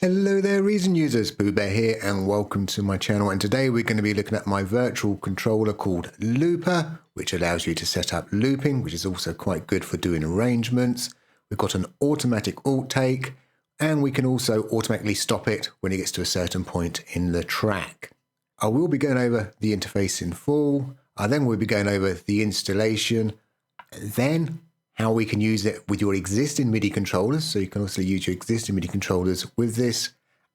Hello there Reason users, PoohBear here and welcome to my channel, and today we're going to be looking at my virtual controller called Looper, which allows you to set up looping, which is also quite good for doing arrangements. We've got an automatic alt take, and we can also automatically stop it when it gets to a certain point in the track. I will be going over the interface in full. I then will be going over the installation, then how we can use it with your existing Midi controllers. So you can also use your existing Midi controllers with this.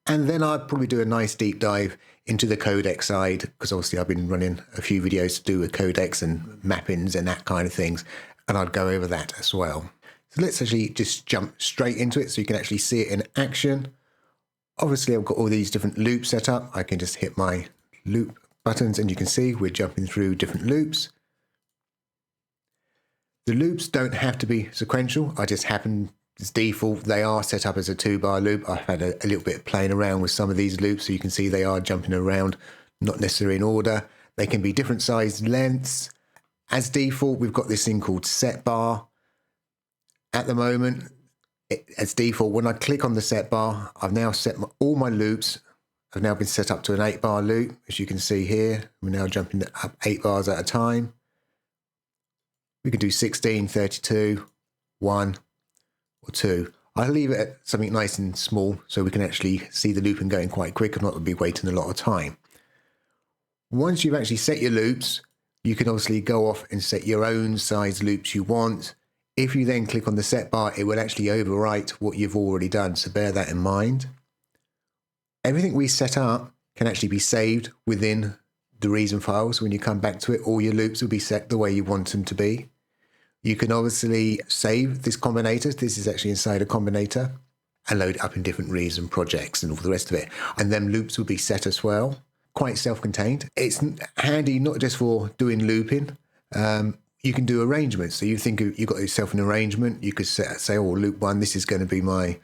And then I'd probably do a nice deep dive into the codec side, because obviously I've been running a few videos to do with codecs and mappings and that kind of things. And I'd go over that as well. So let's actually just jump straight into it so you can actually see it in action. Obviously I've got all these different loops set up. I can just hit my loop buttons and you can see we're jumping through different loops. The loops don't have to be sequential. I just happen, as default, they are set up as a 2-bar loop. I've had a little bit of playing around with some of these loops, so you can see they are jumping around, not necessarily in order. They can be different sized lengths. As default, we've got this thing called set bar. At the moment, as default, when I click on the set bar, I've now set all my loops have now been set up to an 8-bar loop. As you can see here, we're now jumping up 8 bars at a time. We can do 16, 32, 1, or 2. I'll leave it at something nice and small so we can actually see the looping going quite quick and not be waiting a lot of time. Once you've actually set your loops, you can obviously go off and set your own size loops you want. If you then click on the set bar, it will actually overwrite what you've already done, so bear that in mind. Everything we set up can actually be saved within the Reason files. When you come back to it, all your loops will be set the way you want them to be. You can obviously save this combinator. This is actually inside a combinator, and load it up in different Reason projects and all the rest of it. And then loops will be set as well. Quite self-contained. It's handy not just for doing looping. You can do arrangements. So you think you've got yourself an arrangement. You could say, oh, loop 1, this is going to be my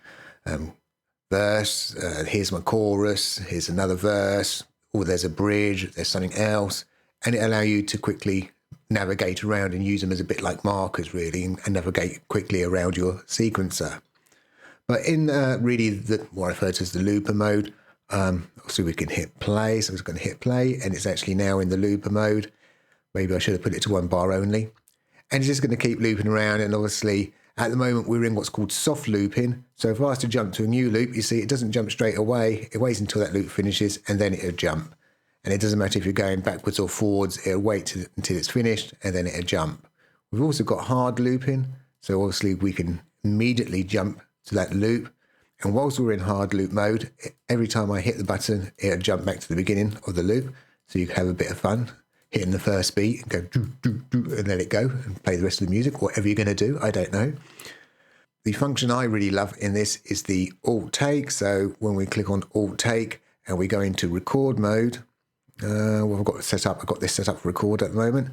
verse. Here's my chorus. Here's another verse. Or there's a bridge. There's something else. And it allows you to quickly navigate around and use them as a bit like markers, really, and navigate quickly around your sequencer. But in really what I refer to as the looper mode, obviously we can hit play. So I'm just going to hit play, and it's actually now in the looper mode. Maybe I should have put it to 1 bar only. And it's just going to keep looping around. And obviously at the moment we're in what's called soft looping. So if I was to jump to a new loop, you see it doesn't jump straight away. It waits until that loop finishes and then it'll jump. And it doesn't matter if you're going backwards or forwards, it'll wait until it's finished and then it'll jump. We've also got hard looping. So obviously we can immediately jump to that loop. And whilst we're in hard loop mode, every time I hit the button, it'll jump back to the beginning of the loop. So you can have a bit of fun hitting the first beat and go doo, doo, doo, and let it go and play the rest of the music, whatever you're going to do, I don't know. The function I really love in this is the alt take. So when we click on alt take and we go into record mode, I've got this set up for record at the moment.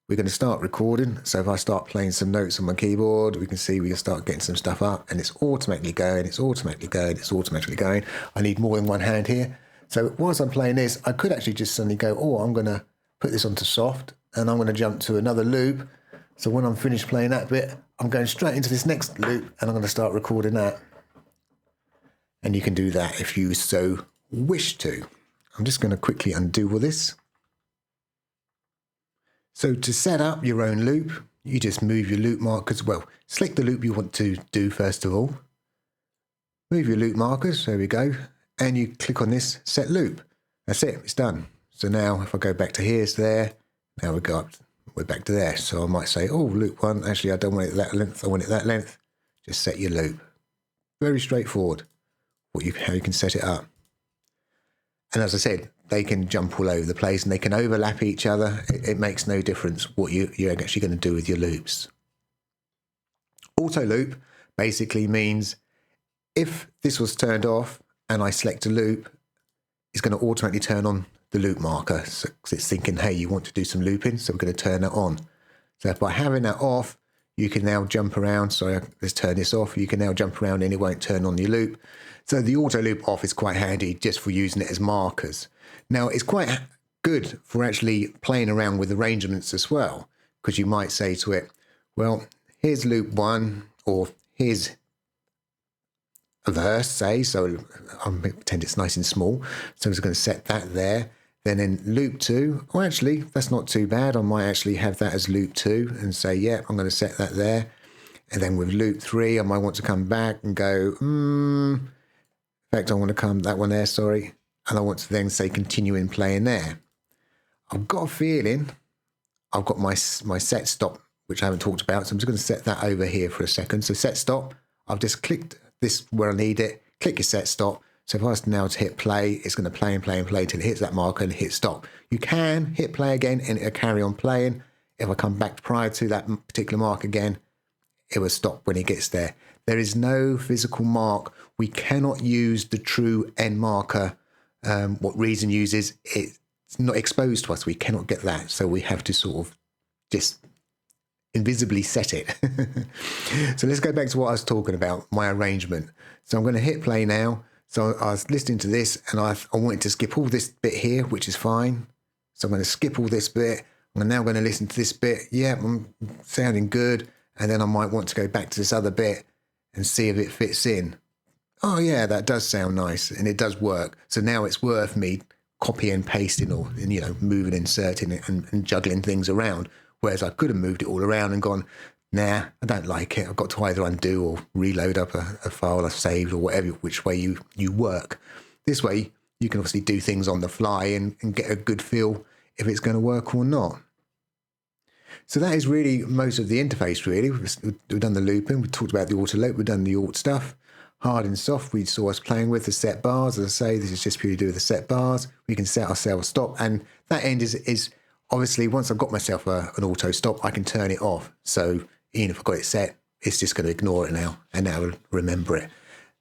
We're going to start recording. So if I start playing some notes on my keyboard, we can see we can start getting some stuff up, and it's automatically going, it's automatically going, it's automatically going. I need more than one hand here. So whilst I'm playing this, I could actually just suddenly go, oh, I'm going to put this onto soft and I'm going to jump to another loop. So when I'm finished playing that bit, I'm going straight into this next loop and I'm going to start recording that. And you can do that if you so wish to. I'm just going to quickly undo all this. So to set up your own loop, you just move your loop markers. Well, select the loop you want to do first of all. Move your loop markers, there we go. And you click on this set loop. That's it, it's done. So now if I go back to here, it's there. Now we're back to there. So I might say, oh, loop 1, actually I don't want it that length, I want it that length. Just set your loop. Very straightforward how you can set it up. And as I said, they can jump all over the place and they can overlap each other. It makes no difference what you're actually going to do with your loops. Auto loop basically means if this was turned off and I select a loop, it's going to automatically turn on the loop marker. So it's thinking, hey, you want to do some looping, so we're going to turn that on. So by having that off, you can now jump around. So let's turn this off. You can now jump around and it won't turn on your loop. So the auto loop off is quite handy just for using it as markers. Now it's quite good for actually playing around with arrangements as well, because you might say to it, well, here's loop 1, or here's a verse, say, so I'll pretend it's nice and small. So I'm just going to set that there. Then in loop 2, oh, actually, that's not too bad. I might actually have that as loop 2 and say, yeah, I'm going to set that there. And then with loop 3, I might want to come back and go, in fact, I want to come that one there, sorry. And I want to then say continuing playing there. I've got a feeling I've got my set stop, which I haven't talked about. So I'm just going to set that over here for a second. So set stop, I've just clicked this where I need it. Click your set stop. So if I was now to hit play, it's going to play and play and play until it hits that marker and hit stop. You can hit play again and it'll carry on playing. If I come back prior to that particular mark again, it will stop when it gets there. There is no physical mark. We cannot use the true end marker. What Reason uses, it's not exposed to us. We cannot get that. So we have to sort of just invisibly set it. So let's go back to what I was talking about, my arrangement. So I'm going to hit play now. So I was listening to this and I wanted to skip all this bit here, which is fine. So I'm going to skip all this bit. I'm now going to listen to this bit. Yeah, I'm sounding good. And then I might want to go back to this other bit and see if it fits in. Oh yeah, that does sound nice and it does work. So now it's worth me copy and pasting or, you know, moving, inserting it and juggling things around. Whereas I could have moved it all around and gone, nah, I don't like it. I've got to either undo or reload up a file I've saved or whatever, which way you work. This way, you can obviously do things on the fly and get a good feel if it's going to work or not. So that is really most of the interface, really. We've done the looping, we've talked about the auto loop, we've done the alt stuff. Hard and soft, we saw us playing with the set bars. As I say, this is just purely to do with the set bars. We can set ourselves stop, and that end is obviously, once I've got myself an auto stop, I can turn it off. So even if I've got it set, it's just going to ignore it now, and now will remember it.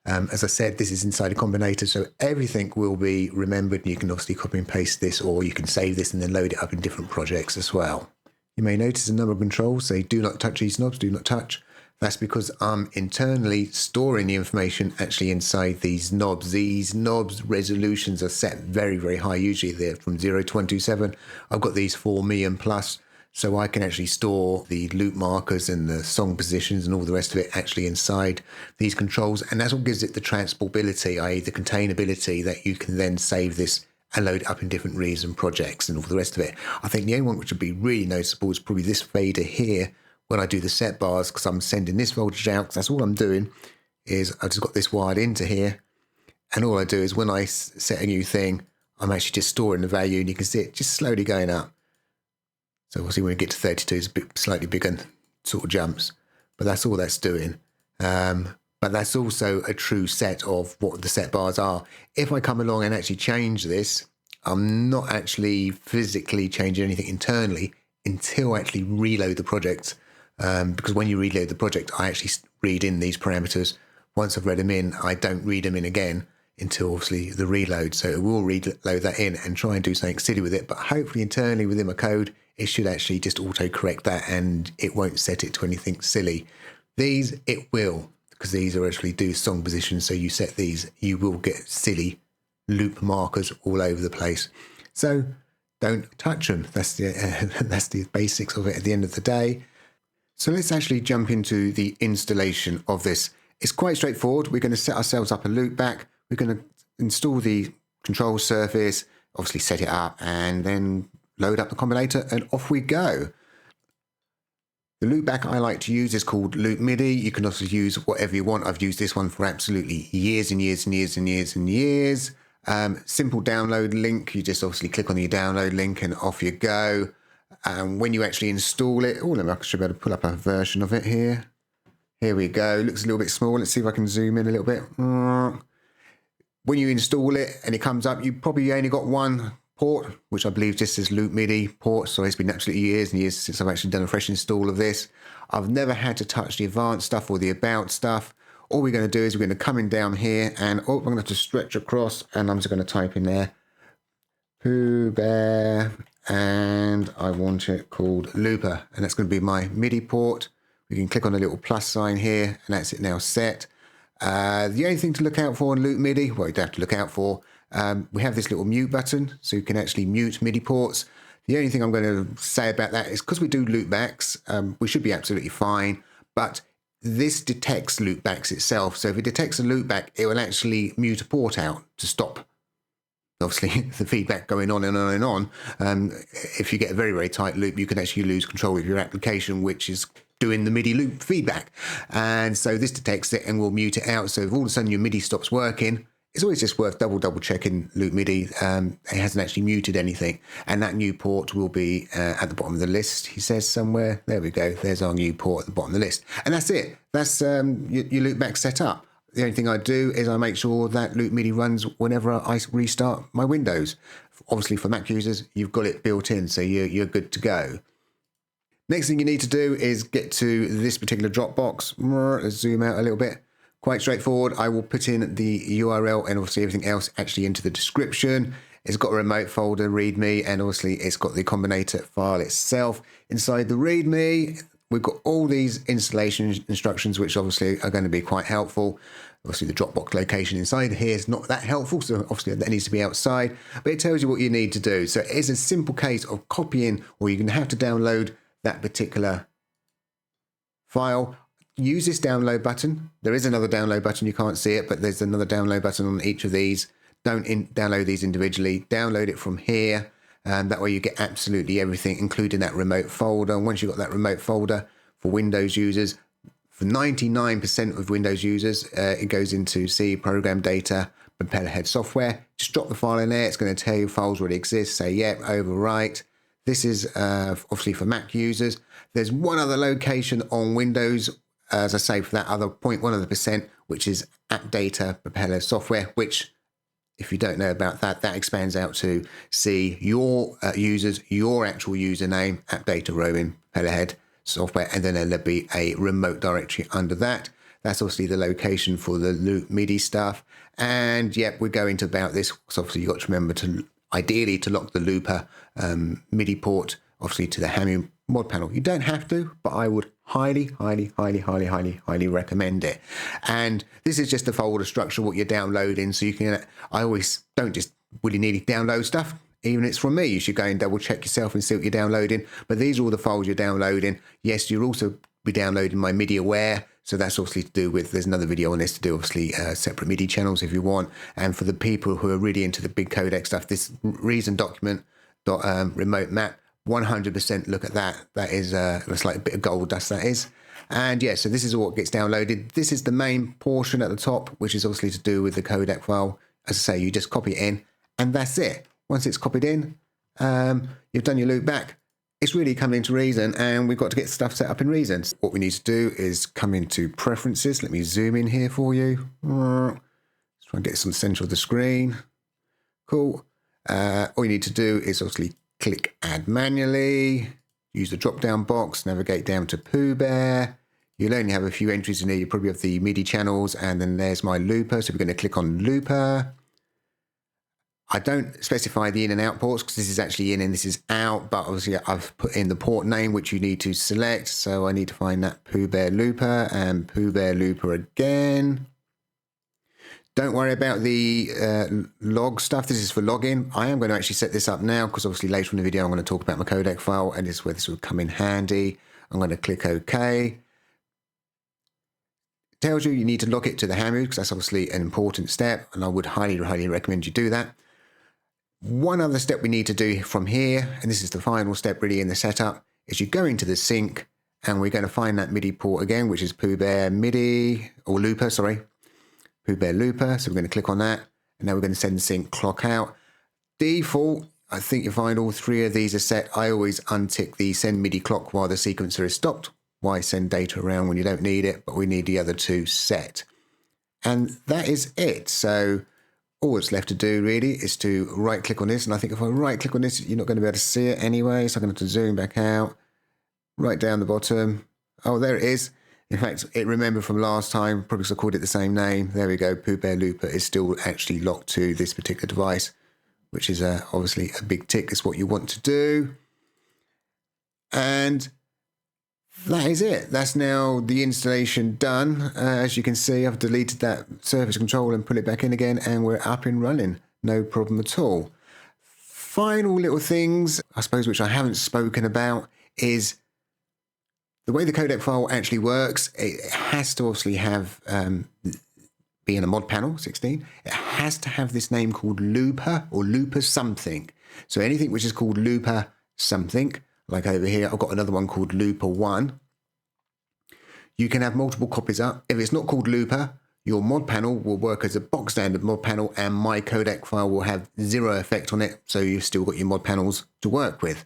As I said, this is inside a combinator, so everything will be remembered. And you can obviously copy and paste this, or you can save this and then load it up in different projects as well. You may notice a number of controls say do not touch these knobs, do not touch. That's because I'm internally storing the information actually inside these knobs. These knobs resolutions are set very, very high. Usually they're from 0 to 127. I've got these for me and plus, so I can actually store the loop markers and the song positions and all the rest of it actually inside these controls. And that's what gives it the transportability, i.e. the containability, that you can then save this and load it up in different Reason projects and all the rest of it. I think the only one which would be really noticeable is probably this fader here when I do the set bars, because I'm sending this voltage out, because that's all I'm doing is I've just got this wired into here, and all I do is when I set a new thing, I'm actually just storing the value, and you can see it just slowly going up. So obviously when we get to 32, it's a bit slightly bigger sort of jumps, but that's all that's doing. But that's also a true set of what the set bars are. If I come along and actually change this, I'm not actually physically changing anything internally until I actually reload the project. Because when you reload the project, I actually read in these parameters. Once I've read them in, I don't read them in again until obviously the reload. So it will reload that in and try and do something silly with it. But hopefully internally within my code, it should actually just auto-correct that and it won't set it to anything silly. These, it will, because these are actually do song positions. So you set these, you will get silly loop markers all over the place. So don't touch them. That's the basics of it at the end of the day. So let's actually jump into the installation of this. It's quite straightforward. We're going to set ourselves up a loopback. We're going to install the control surface, obviously set it up, and then load up the combinator, and off we go. The loopback I like to use is called Loop Midi. You can also use whatever you want. I've used this one for absolutely years and years and years and years and years. Simple download link. You just obviously click on your download link and off you go. When you actually install it, I should be able to pull up a version of it here. Here we go. Looks a little bit small. Let's see if I can zoom in a little bit. When you install it and it comes up, you probably only got one port, which I believe just says Loop Midi port. So it's been absolutely years and years since I've actually done a fresh install of this. I've never had to touch the advanced stuff or the about stuff. All we're going to do is we're going to come in down here and I'm going to have to stretch across, and I'm just going to type in there PoohBear, and I want it called Looper, and that's going to be my MIDI port. We can click on the little plus sign here, and that's it now set. The only thing to look out for on Loop Midi, well, you don't have to look out for, we have this little mute button, so you can actually mute MIDI ports. The only thing I'm going to say about that is because we do loopbacks, we should be absolutely fine, but this detects loopbacks itself. So if it detects a loopback, it will actually mute a port out to stop, obviously, the feedback going on and on and on. If you get a very, very tight loop, you can actually lose control of your application, which is doing the MIDI loop feedback. And so this detects it and will mute it out. So if all of a sudden your MIDI stops working, it's always just worth double checking Loop MIDI. It hasn't actually muted anything. And that new port will be at the bottom of the list. He says somewhere, there we go. There's our new port at the bottom of the list. And that's it. That's your loopback set up. The only thing I do is I make sure that Loop MIDI runs whenever I restart my Windows. Obviously for Mac users, you've got it built in, so you're good to go. Next thing you need to do is get to this particular Dropbox. Let's zoom out a little bit. Quite straightforward. I will put in the URL and obviously everything else actually into the description. It's got a remote folder, README, and obviously it's got the Combinator file itself. Inside the README, we've got all these installation instructions, which obviously are going to be quite helpful. Obviously, the Dropbox location inside here is not that helpful, so obviously that needs to be outside, but it tells you what you need to do. So it's a simple case of copying, or you're going to have to download that particular file. Use this download button. There is another download button. You can't see it, but there's another download button on each of these. Don't download these individually. Download it from here. That way you get absolutely everything, including that remote folder. And once you've got that remote folder for Windows users, for 99% of Windows users, it goes into C, ProgramData, Propellerhead software. Just drop the file in there. It's going to tell you files already exist. Say, yep, overwrite. This is obviously for Mac users. There's one other location on Windows, as I say, for that other 0.1%, which is App Data Propeller software, which, if you don't know about that, that expands out to see your users, your actual username, App Data Roaming Propellerhead software, and then there'll be a remote directory under that. That's obviously the location for the Loop MIDI stuff. And yep, we're going to about this. So obviously you've got to remember to ideally to lock the Looper MIDI port, obviously to the Hamu Mod Panel. You don't have to, but I would highly recommend it. And this is just the folder structure, what you're downloading. So you can, I always don't just willy-nilly download stuff. Even if it's from me, you should go and double check yourself and see what you're downloading. But these are all the files you're downloading. Yes, you'll also be downloading my MIDI aware. So that's obviously to do with, there's another video on this to do obviously separate MIDI channels if you want. And for the people who are really into the big codec stuff, this reason document remote map, 100% look at that. That is, it's like a bit of gold dust, that is. And yeah, so this is what gets downloaded. This is the main portion at the top, which is obviously to do with the codec file. As I say, you just copy it in and that's it. Once it's copied in, you've done your loop back. It's really coming into Reason, and we've got to get stuff set up in Reason. What we need to do is come into Preferences. Let me zoom in here for you. Let's try and get this on the center of the screen. Cool. All you need to do is obviously click Add Manually, use the drop-down box, navigate down to PoohBear. You'll only have a few entries in here. You probably have the MIDI channels, and then there's my Looper. So we're going to click on Looper. I don't specify the in and out ports because this is actually in and this is out, but obviously I've put in the port name, which you need to select. So I need to find that PoohBear Looper and PoohBear Looper again. Don't worry about the log stuff. This is for login. I am going to actually set this up now because obviously later in the video I'm going to talk about my codec file and this is where this will come in handy. I'm going to click OK. It tells you need to log it to the Hamu because that's obviously an important step and I would highly recommend you do that. One other step we need to do from here, and this is the final step really in the setup, is you go into the sync and we're going to find that MIDI port again, which is PoohBear MIDI, or Looper, sorry. PoohBear Looper. So we're going to click on that and now we're going to send sync clock out. Default, I think you'll find all three of these are set. I always untick the send MIDI clock while the sequencer is stopped. Why send data around when you don't need it? But we need the other two set. And that is it. So all that's left to do really is to right click on this. And I think if I right click on this, you're not going to be able to see it anyway. So I'm going to have to zoom back out, right down the bottom. Oh, there it is. In fact, it remembered from last time, probably because I called it the same name. There we go. PoohBear Looper is still actually locked to this particular device, which is obviously a big tick. It's what you want to do. And that is it. That's now the installation done. As you can see, I've deleted that surface control and put it back in again, and we're up and running. No problem at all. Final little things, I suppose, which I haven't spoken about is The way the codec file actually works, it has to obviously have, be in a mod panel 16, it has to have this name called looper or looper something. So anything which is called looper something, like over here, I've got another one called looper 1. You can have multiple copies up. If it's not called looper, your mod panel will work as a box standard mod panel and my codec file will have 0 effect on it. So you've still got your mod panels to work with.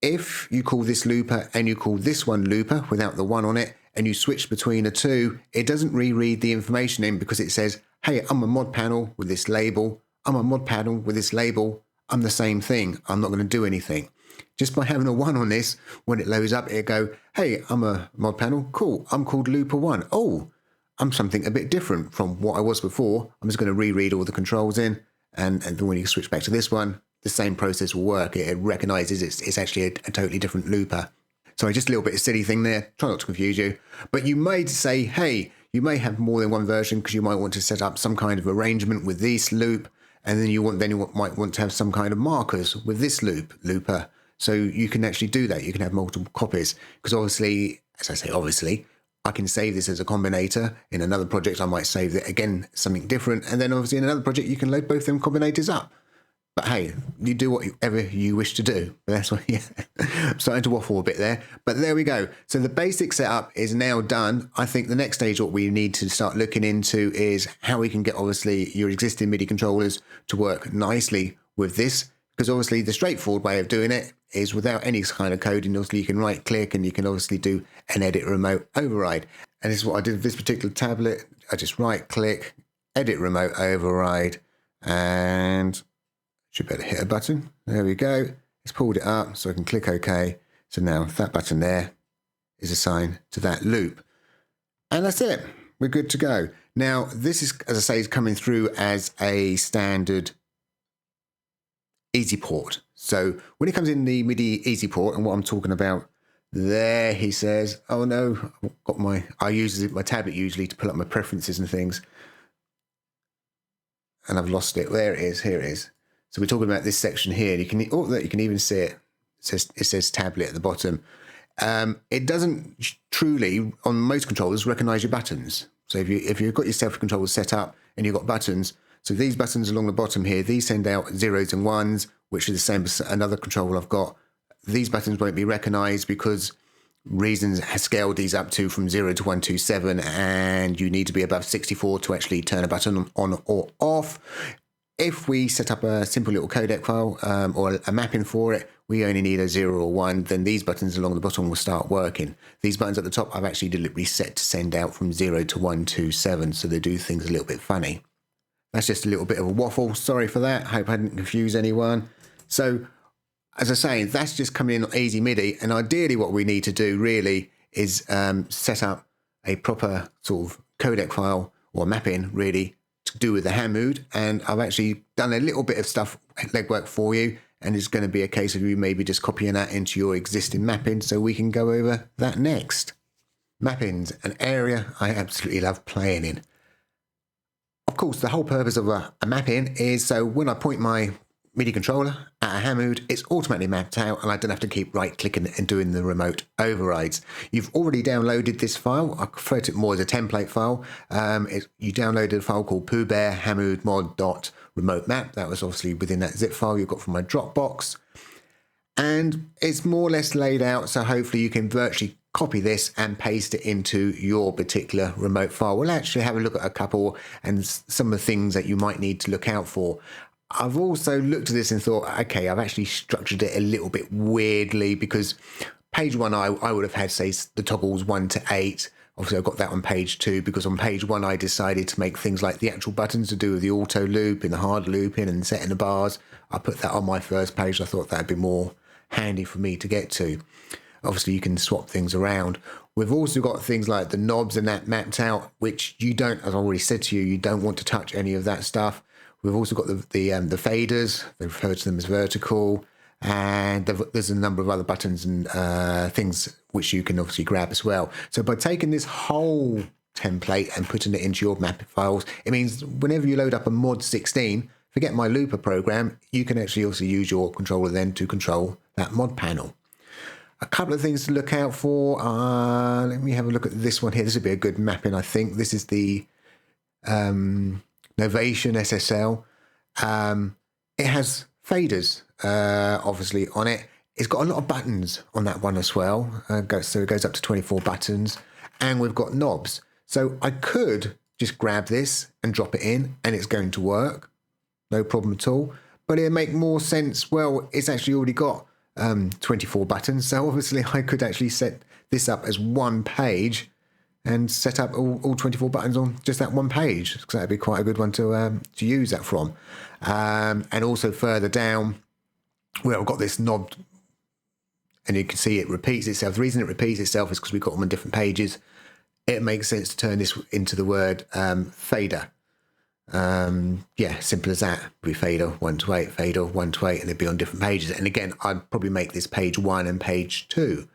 If you call this looper and you call this one looper without the 1 on it, and you switch between the two, it doesn't reread the information in because it says, hey, I'm a mod panel with this label. I'm a mod panel with this label. I'm the same thing. I'm not going to do anything. Just by having a 1 on this, when it loads up, it'll go, hey, I'm a mod panel. Cool. I'm called looper 1. Oh, I'm something a bit different from what I was before. I'm just going to reread all the controls in. And then when you switch back to this one, the same process will work. It recognizes it's actually a totally different looper. Sorry, just a little bit of silly thing there. Try not to confuse you. But you may say, hey, you may have more than one version because you might want to set up some kind of arrangement with this loop. And then you might want to have some kind of markers with this looper. So you can actually do that. You can have multiple copies. Because obviously, as I say, obviously, I can save this as a combinator. In another project, I might save it again, something different. And then obviously in another project, you can load both them combinators up. But hey, you do whatever you wish to do. But that's what, yeah, I'm starting to waffle a bit there. But there we go. So the basic setup is now done. I think the next stage, what we need to start looking into is how we can get, obviously, your existing MIDI controllers to work nicely with this. Because obviously the straightforward way of doing it is without any kind of coding. Obviously, you can right click and you can obviously do an edit remote override. And this is what I did with this particular tablet. I just right click, edit remote override, and should be able to hit a button. There we go. It's pulled it up so I can click OK. So now that button there is assigned to that loop. And that's it. We're good to go. Now, this is, as I say, is coming through as a standard easy port. So when it comes in the MIDI easy port, and what I'm talking about there, he says, oh no, I've got I use my tablet usually to pull up my preferences and things. And I've lost it. There it is. Here it is. So we're talking about this section here. You can even see it. It says tablet at the bottom. It doesn't truly, on most controllers, recognize your buttons. So if you've got your self-controller set up and you've got buttons, so these buttons along the bottom here, these send out 0s and 1s, which is the same as another controller I've got. These buttons won't be recognized because Reasons has scaled these up to from 0 to 127, and you need to be above 64 to actually turn a button on or off. If we set up a simple little codec file or a mapping for it, we only need a 0 or 1, then these buttons along the bottom will start working. These buttons at the top I've actually deliberately set to send out from 0 to 127, so they do things a little bit funny. That's just a little bit of a waffle. Sorry for that. Hope I didn't confuse anyone. So, as I say, that's just coming in on easy MIDI, and ideally what we need to do really is set up a proper sort of codec file or mapping really to do with the Hamu, and I've actually done a little bit of stuff, legwork for you, and it's going to be a case of you maybe just copying that into your existing mapping so we can go over that next. Mapping's an area I absolutely love playing in. Of course, the whole purpose of a mapping is so when I point my MIDI controller at a Hamu, it's automatically mapped out and I don't have to keep right clicking and doing the remote overrides. You've already downloaded this file. I refer to it more as a template file. You downloaded a file called PoohBear Hamu Mod.remote map. That was obviously within that zip file you got from my Dropbox. And it's more or less laid out, so hopefully you can virtually copy this and paste it into your particular remote file. We'll actually have a look at a couple and some of the things that you might need to look out for. I've also looked at this and thought, okay, I've actually structured it a little bit weirdly because page 1 I would have had, say, the toggles 1 to 8. Obviously, I've got that on page 2 because on page 1 I decided to make things like the actual buttons to do with the auto loop and the hard looping and setting the bars. I put that on my first page. I thought that'd be more handy for me to get to. Obviously, you can swap things around. We've also got things like the knobs and that mapped out, which you don't, as I already said to you, you don't want to touch any of that stuff. We've also got the faders. They refer to them as vertical. And there's a number of other buttons and things which you can obviously grab as well. So by taking this whole template and putting it into your map files, it means whenever you load up a mod 16, forget my Looper program, you can actually also use your controller then to control that mod panel. A couple of things to look out for. Let me have a look at this one here. This would be a good mapping, I think. This is the Novation SSL. It has faders, obviously, on it. It's got a lot of buttons on that one as well. So it goes up to 24 buttons. And we've got knobs. So I could just grab this and drop it in, and it's going to work. No problem at all. But it'd make more sense. Well, it's actually already got 24 buttons. So obviously I could actually set this up as one page and set up all 24 buttons on just that one page. Because that'd be quite a good one to use that from. And also further down, where I've got this knob, and you can see it repeats itself. The reason it repeats itself is because we've got them on different pages. It makes sense to turn this into the word fader. Yeah, simple as that. It'd be fader 1 to 8, fader 1 to 8, and it'd be on different pages. And again, I'd probably make this page 1 and page 2.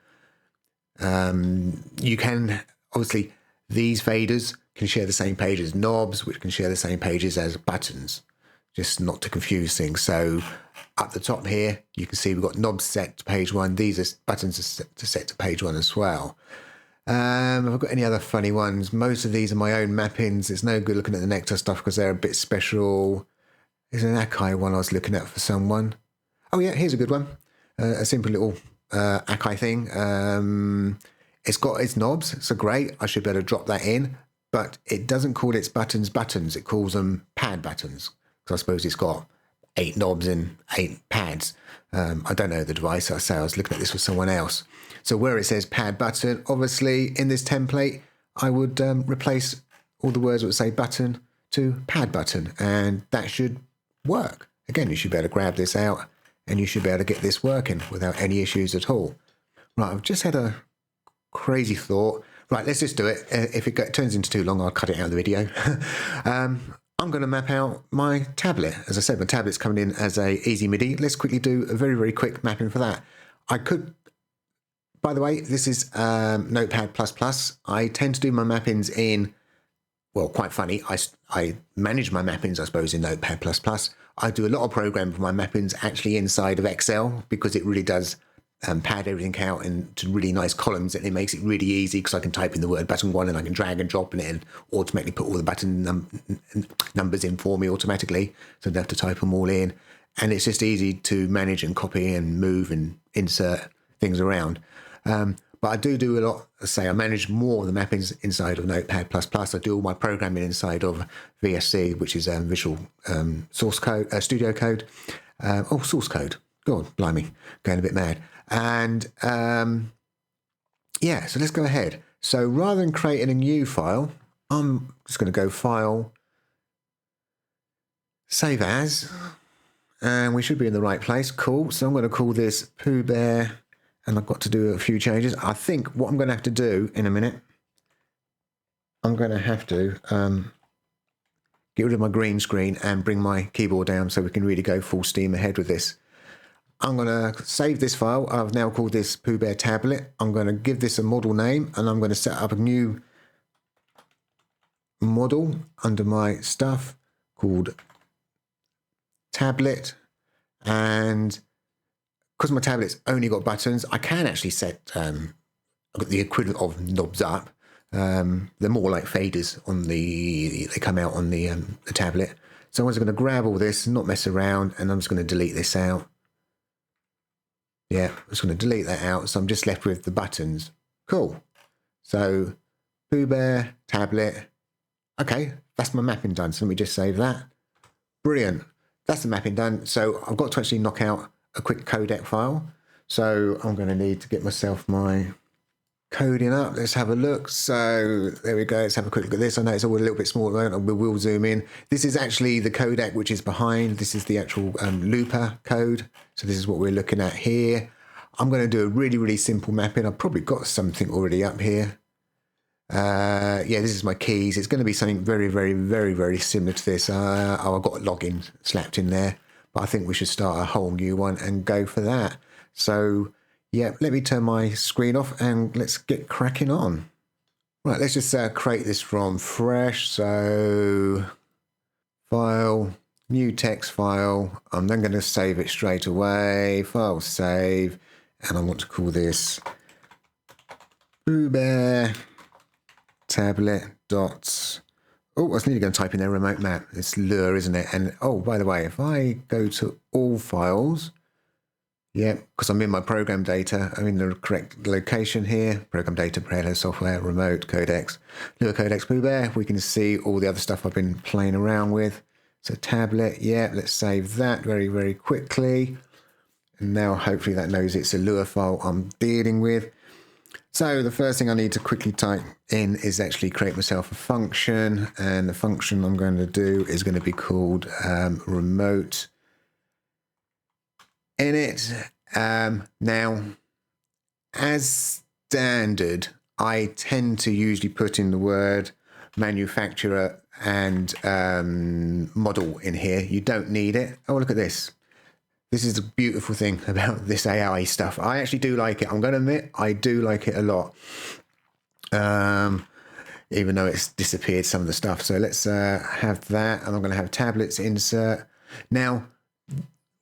You can, obviously, these faders can share the same page as knobs, which can share the same pages as buttons, just not to confuse things. So up the top here, you can see we've got knobs set to page 1. These are buttons are set to page 1 as well. Have I got any other funny ones? Most of these are my own mappings. It's no good looking at the Nectar stuff because they're a bit special. There's an Akai one I was looking at for someone. Oh yeah, here's a good one. A simple little Akai thing. It's got its knobs, so great. I should be able to drop that in, but it doesn't call its buttons buttons. It calls them pad buttons. Because I suppose it's got 8 knobs and 8 pads. I don't know the device. I was looking at this with someone else. So where it says pad button, obviously in this template, I would replace all the words that would say button to pad button, and that should work. Again, you should be able to grab this out and you should be able to get this working without any issues at all. Right, I've just had a crazy thought. Right, let's just do it. If it turns into too long, I'll cut it out of the video. I'm going to map out my tablet. As I said, my tablet's coming in as a easy MIDI. Let's quickly do a very, very quick mapping for that. I could, by the way, this is Notepad++. I tend to do my mappings in, well, quite funny. I manage my mappings, I suppose, in Notepad++. I do a lot of programming for my mappings actually inside of Excel because it really does pad everything out into really nice columns, and it makes it really easy because I can type in the word button 1 and I can drag and drop in it and automatically put all the button numbers in for me automatically, so I don't have to type them all in. And it's just easy to manage and copy and move and insert things around. But I do a lot. I manage more of the mappings inside of Notepad++. I do all my programming inside of VSC, which is Visual Source Code, Studio Code. Source Code. God, blimey, going a bit mad. And yeah, so let's go ahead. So rather than creating a new file, I'm just going to go File, Save As, and we should be in the right place. Cool. So I'm going to call this PoohBear, and I've got to do a few changes. I think what I'm going to have to do in a minute, I'm going to have to get rid of my green screen and bring my keyboard down so we can really go full steam ahead with this. I'm going to save this file. I've now called this PoohBear tablet. I'm going to give this a model name, and I'm going to set up a new model under my stuff called tablet. And because my tablet's only got buttons, I can actually set the equivalent of knobs up. They're more like faders on they come out on the tablet. So I'm just going to grab all this, not mess around, and I'm just going to delete this out. Yeah, I'm just going to delete that out. So I'm just left with the buttons. Cool. So PoohBear, tablet. Okay, that's my mapping done. So let me just save that. Brilliant. That's the mapping done. So I've got to actually knock out a quick codec file. So I'm going to need to get myself my coding up. Let's have a look. So there we go. Let's have a quick look at this. I know it's all a little bit small at the moment. We will zoom in. This is actually the codec which is behind. This is the actual looper code. So this is what we're looking at here. I'm going to do a really, really simple mapping. I've probably got something already up here. Yeah, this is my keys. It's going to be something very, very, very, very similar to this. I've got a login slapped in there, but I think we should start a whole new one and go for that. So yeah, let me turn my screen off and let's get cracking on. Right, let's just create this from fresh. So file, new text file. I'm then going to save it straight away. File, save. and I want to call this PoohBear tablet dots. Oh, I was nearly going to type in their remote map. It's Lure, isn't it? And oh, by the way, if I go to all files, yeah, because I'm in my program data, I'm in the correct location here. Program data, Propeller, software, remote, codecs, Lure codecs, PoohBear. We can see all the other stuff I've been playing around with. So tablet, yeah, let's save that very, very quickly. And now hopefully that knows it's a Lure file I'm dealing with. So the first thing I need to quickly type in is actually create myself a function. And the function I'm going to do is going to be called remote init. Now, as standard, I tend to usually put in the word manufacturer and model in here. You don't need it. Oh, look at this. This is the beautiful thing about this AI stuff. I actually do like it. I'm going to admit, I do like it a lot. Even though it's disappeared some of the stuff. So let's have that. And I'm going to have tablets insert. Now,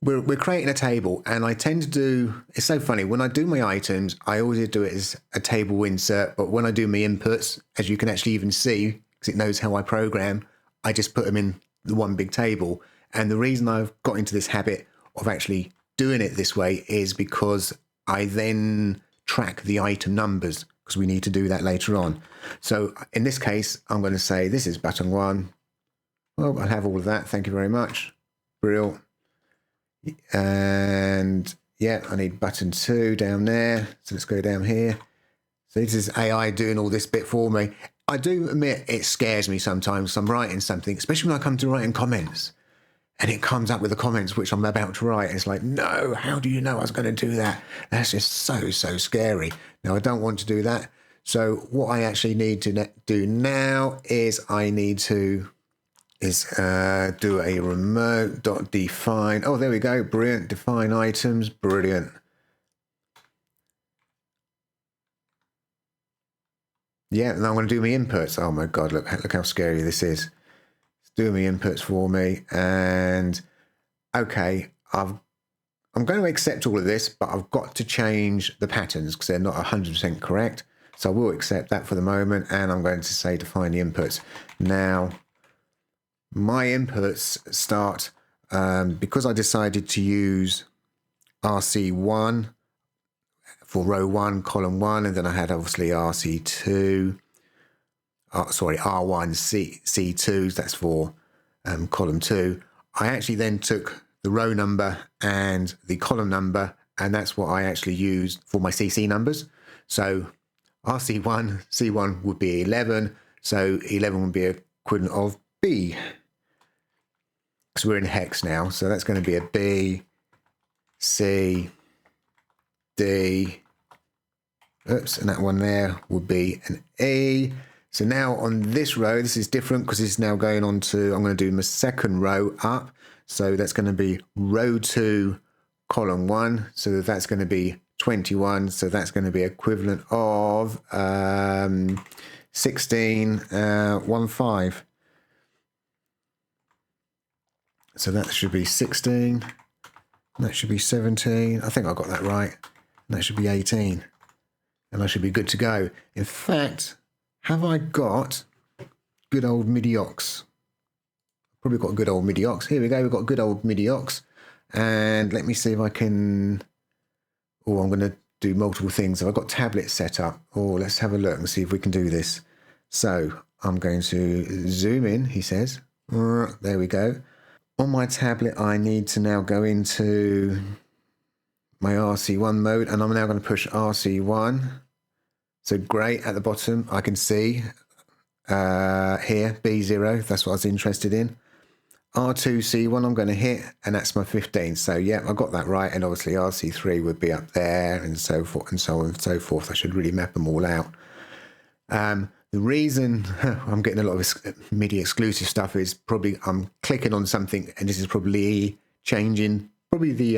we're creating a table. And I tend to do, it's so funny. When I do my items, I always do it as a table insert. But when I do my inputs, as you can actually even see, because it knows how I program, I just put them in the one big table. And the reason I've got into this habit of actually doing it this way is because I then track the item numbers, because we need to do that later on. So in this case, I'm going to say this is button 1. Well, I'll have all of that. Thank you very much. Brilliant. And yeah, I need button 2 down there. So let's go down here. So this is AI doing all this bit for me. I do admit it scares me sometimes. I'm writing something, especially when I come to writing comments. And it comes up with the comments which I'm about to write. It's like, no, how do you know I was going to do that? That's just so scary. Now, I don't want to do that. So what I actually need to do now is I need to do a remote.define. Oh, there we go. Brilliant. Define items. Brilliant. Yeah, and I'm going to do my inputs. Oh, my God, look how scary this is. Do my inputs for me, and okay, I'm going to accept all of this, but I've got to change the patterns because they're not 100% correct. So I will accept that for the moment, and I'm going to say define the inputs. Now, my inputs start, because I decided to use RC1 for row 1, column 1, and then I had obviously RC2. R1, C2, that's for column 2. I actually then took the row number and the column number, and that's what I actually used for my CC numbers. So RC1, C1 would be 11, so 11 would be equivalent of B. Because we're in hex now, so that's going to be a B, C, D, oops, and that one there would be an E. So now on this row, this is different because it's now going on to, I'm going to do my second row up. So that's going to be row 2, column 1. So that's going to be 21. So that's going to be equivalent of 16, 1, 5. So that should be 16. That should be 17. I think I got that right. That should be 18. And I should be good to go. In fact, have I got good old Midi Ox? Probably got good old Midi Ox. Here we go. We've got good old Midi Ox. And let me see if I can... Oh, I'm going to do multiple things. Have I got tablets set up? Oh, let's have a look and see if we can do this. So I'm going to zoom in, he says. There we go. On my tablet, I need to now go into my RC1 mode. And I'm now going to push RC1. So great, at the bottom, I can see here, B0, that's what I was interested in. R2, C1, I'm going to hit, and that's my 15. So yeah, I got that right. And obviously RC3 would be up there and so forth and so on and so forth. I should really map them all out. The reason I'm getting a lot of MIDI exclusive stuff is probably I'm clicking on something, and this is probably changing, probably the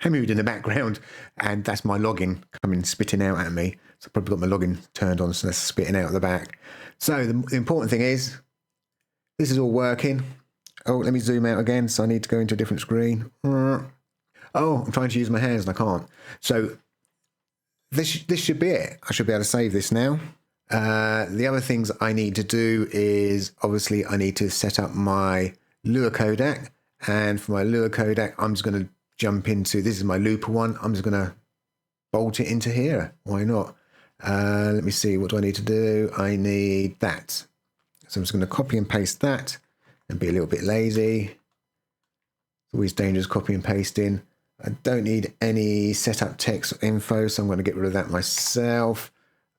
Hamu in the background, and that's my login coming spitting out at me. So I've probably got my login turned on, so that's spitting out the back. So the important thing is, this is all working. Oh, let me zoom out again. So I need to go into a different screen. Oh, I'm trying to use my hands and I can't. So this should be it. I should be able to save this now. The other things I need to do is, obviously, I need to set up my Lua codec. And for my Lua codec, I'm just going to jump into, this is my Looper one. I'm just going to bolt it into here. Why not? Let me see, what do I need to do? I need that. So I'm just going to copy and paste that and be a little bit lazy. It's always dangerous copy and pasting. I don't need any setup text info, so I'm going to get rid of that myself.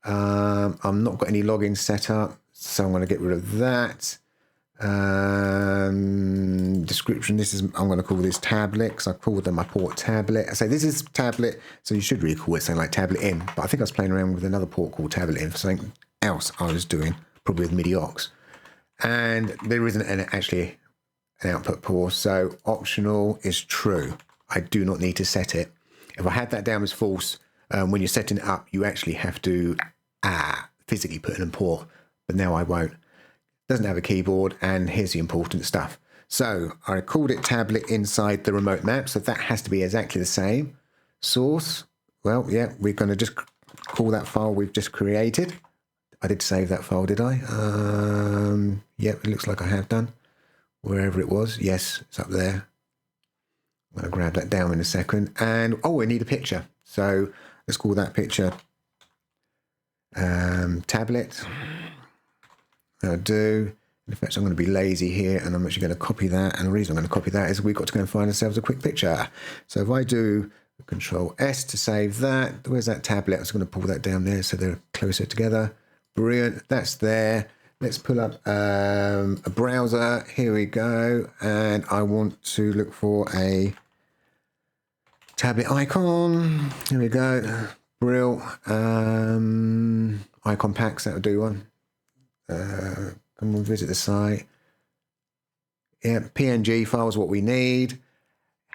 I'm not got any login set up, so I'm going to get rid of that. Description, this is, I'm going to call this tablet, because I called them my port tablet. I say this is tablet, so you should really call it something like tablet in, but I think I was playing around with another port called tablet in for something else I was doing, probably with Midi aux. And there isn't actually an output port, so optional is true. I do not need to set it. If I had that down as false, when you're setting it up, you actually have to physically put in a port, but now I won't. Doesn't have a keyboard, and here's the important stuff. So I called it tablet inside the remote map, so that has to be exactly the same. Source, well, yeah, we're going to just call that file we've just created. I did save that file, did I? Yeah, it looks like I have done. Wherever it was, yes, it's up there. I'm going to grab that down in a second. And, oh, I need a picture. So let's call that picture tablet. I'll do. In fact, I'm going to be lazy here, and I'm actually going to copy that. And the reason I'm going to copy that is we've got to go and find ourselves a quick picture. So if I do Control S to save that, where's that tablet? I was going to pull that down there so they're closer together. Brilliant. That's there. Let's pull up a browser. Here we go. And I want to look for a tablet icon. Here we go. Brill. Icon packs, that'll do one. Come and visit the site. Yeah, PNG file is what we need.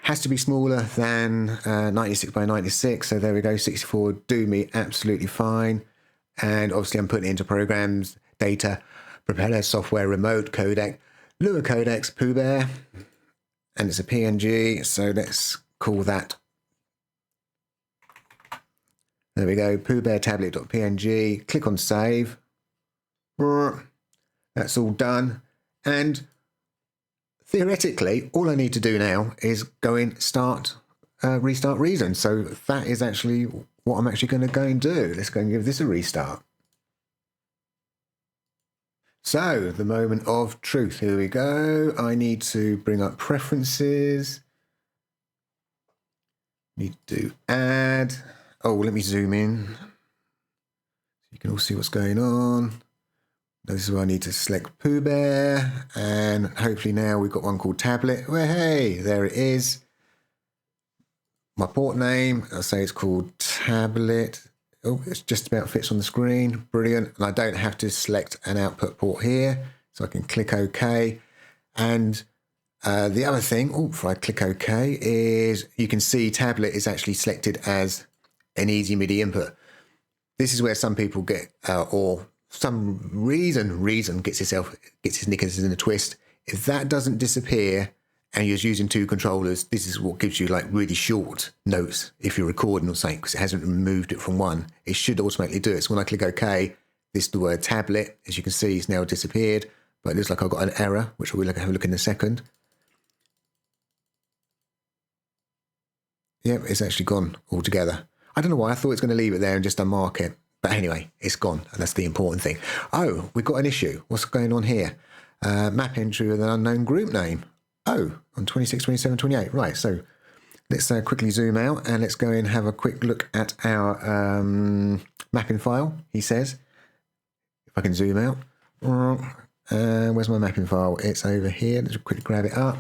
Has to be smaller than 96 by 96. So there we go. 64 do me absolutely fine. And obviously I'm putting it into programs, data, Propeller, software, remote, codec, Lua codecs, PoohBear, and it's a PNG. So let's call that. There we go. PoohBear tablet.png. Click on save. That's all done. And theoretically, all I need to do now is go in, start, restart Reason. So that is actually what I'm actually going to go and do. Let's go and give this a restart. So the moment of truth. Here we go. I need to bring up preferences. Need to add. Oh, let me zoom in. You can all see what's going on. This is where I need to select PoohBear, and hopefully now we've got one called tablet. Well, hey, there it is. My port name, I'll say it's called tablet. Oh, it just about fits on the screen. Brilliant. And I don't have to select an output port here, so I can click OK. And the other thing, if I click OK, is you can see tablet is actually selected as an easy MIDI input. This is where some people get, or some reason gets his knickers in a twist. If that doesn't disappear and you're using two controllers, this is what gives you like really short notes if you're recording or something, because it hasn't removed it from one. It should automatically do it. So when I click OK, the word tablet, as you can see, is now disappeared, but it looks like I've got an error, which we'll have a look in a second. Yep, it's actually gone altogether. I don't know why. I thought it's going to leave it there and just unmark it. But anyway, it's gone, and that's the important thing. Oh, we've got an issue. What's going on here? Map entry with an unknown group name. Oh, on 26, 27, 28. Right, so let's quickly zoom out, and let's go and have a quick look at our mapping file, he says. If I can zoom out. Where's my mapping file? It's over here. Let's quickly grab it up.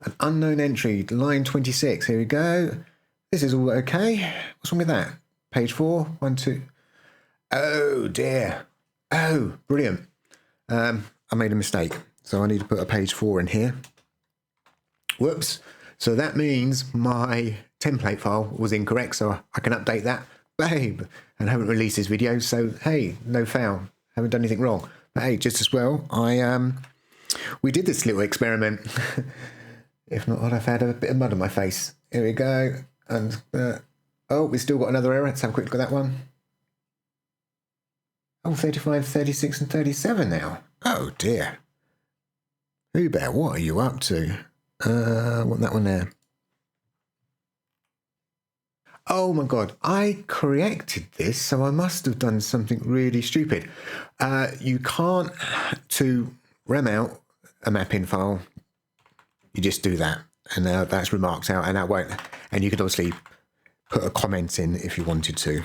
An unknown entry, line 26. Here we go. This is all okay. What's wrong with that? Page 4, 1, 2. Oh dear. Oh, brilliant. I made a mistake. So I need to put a page 4 in here. Whoops. So that means my template file was incorrect. So I can update that. Babe. And I haven't released this video. So, hey, no foul. Haven't done anything wrong. But hey, just as well, we did this little experiment. If not, I'd have had a bit of mud on my face. Here we go. And Oh, we've still got another error. Let's have a quick look at that one. Oh, 35, 36, and 37 now. Oh, dear. PoohBear, what are you up to? Want that one there. Oh my God, I corrected this, so I must have done something really stupid. You can't, to rem out a mapping file, you just do that. And that's remarked out, and that won't. And you could obviously put a comment in if you wanted to.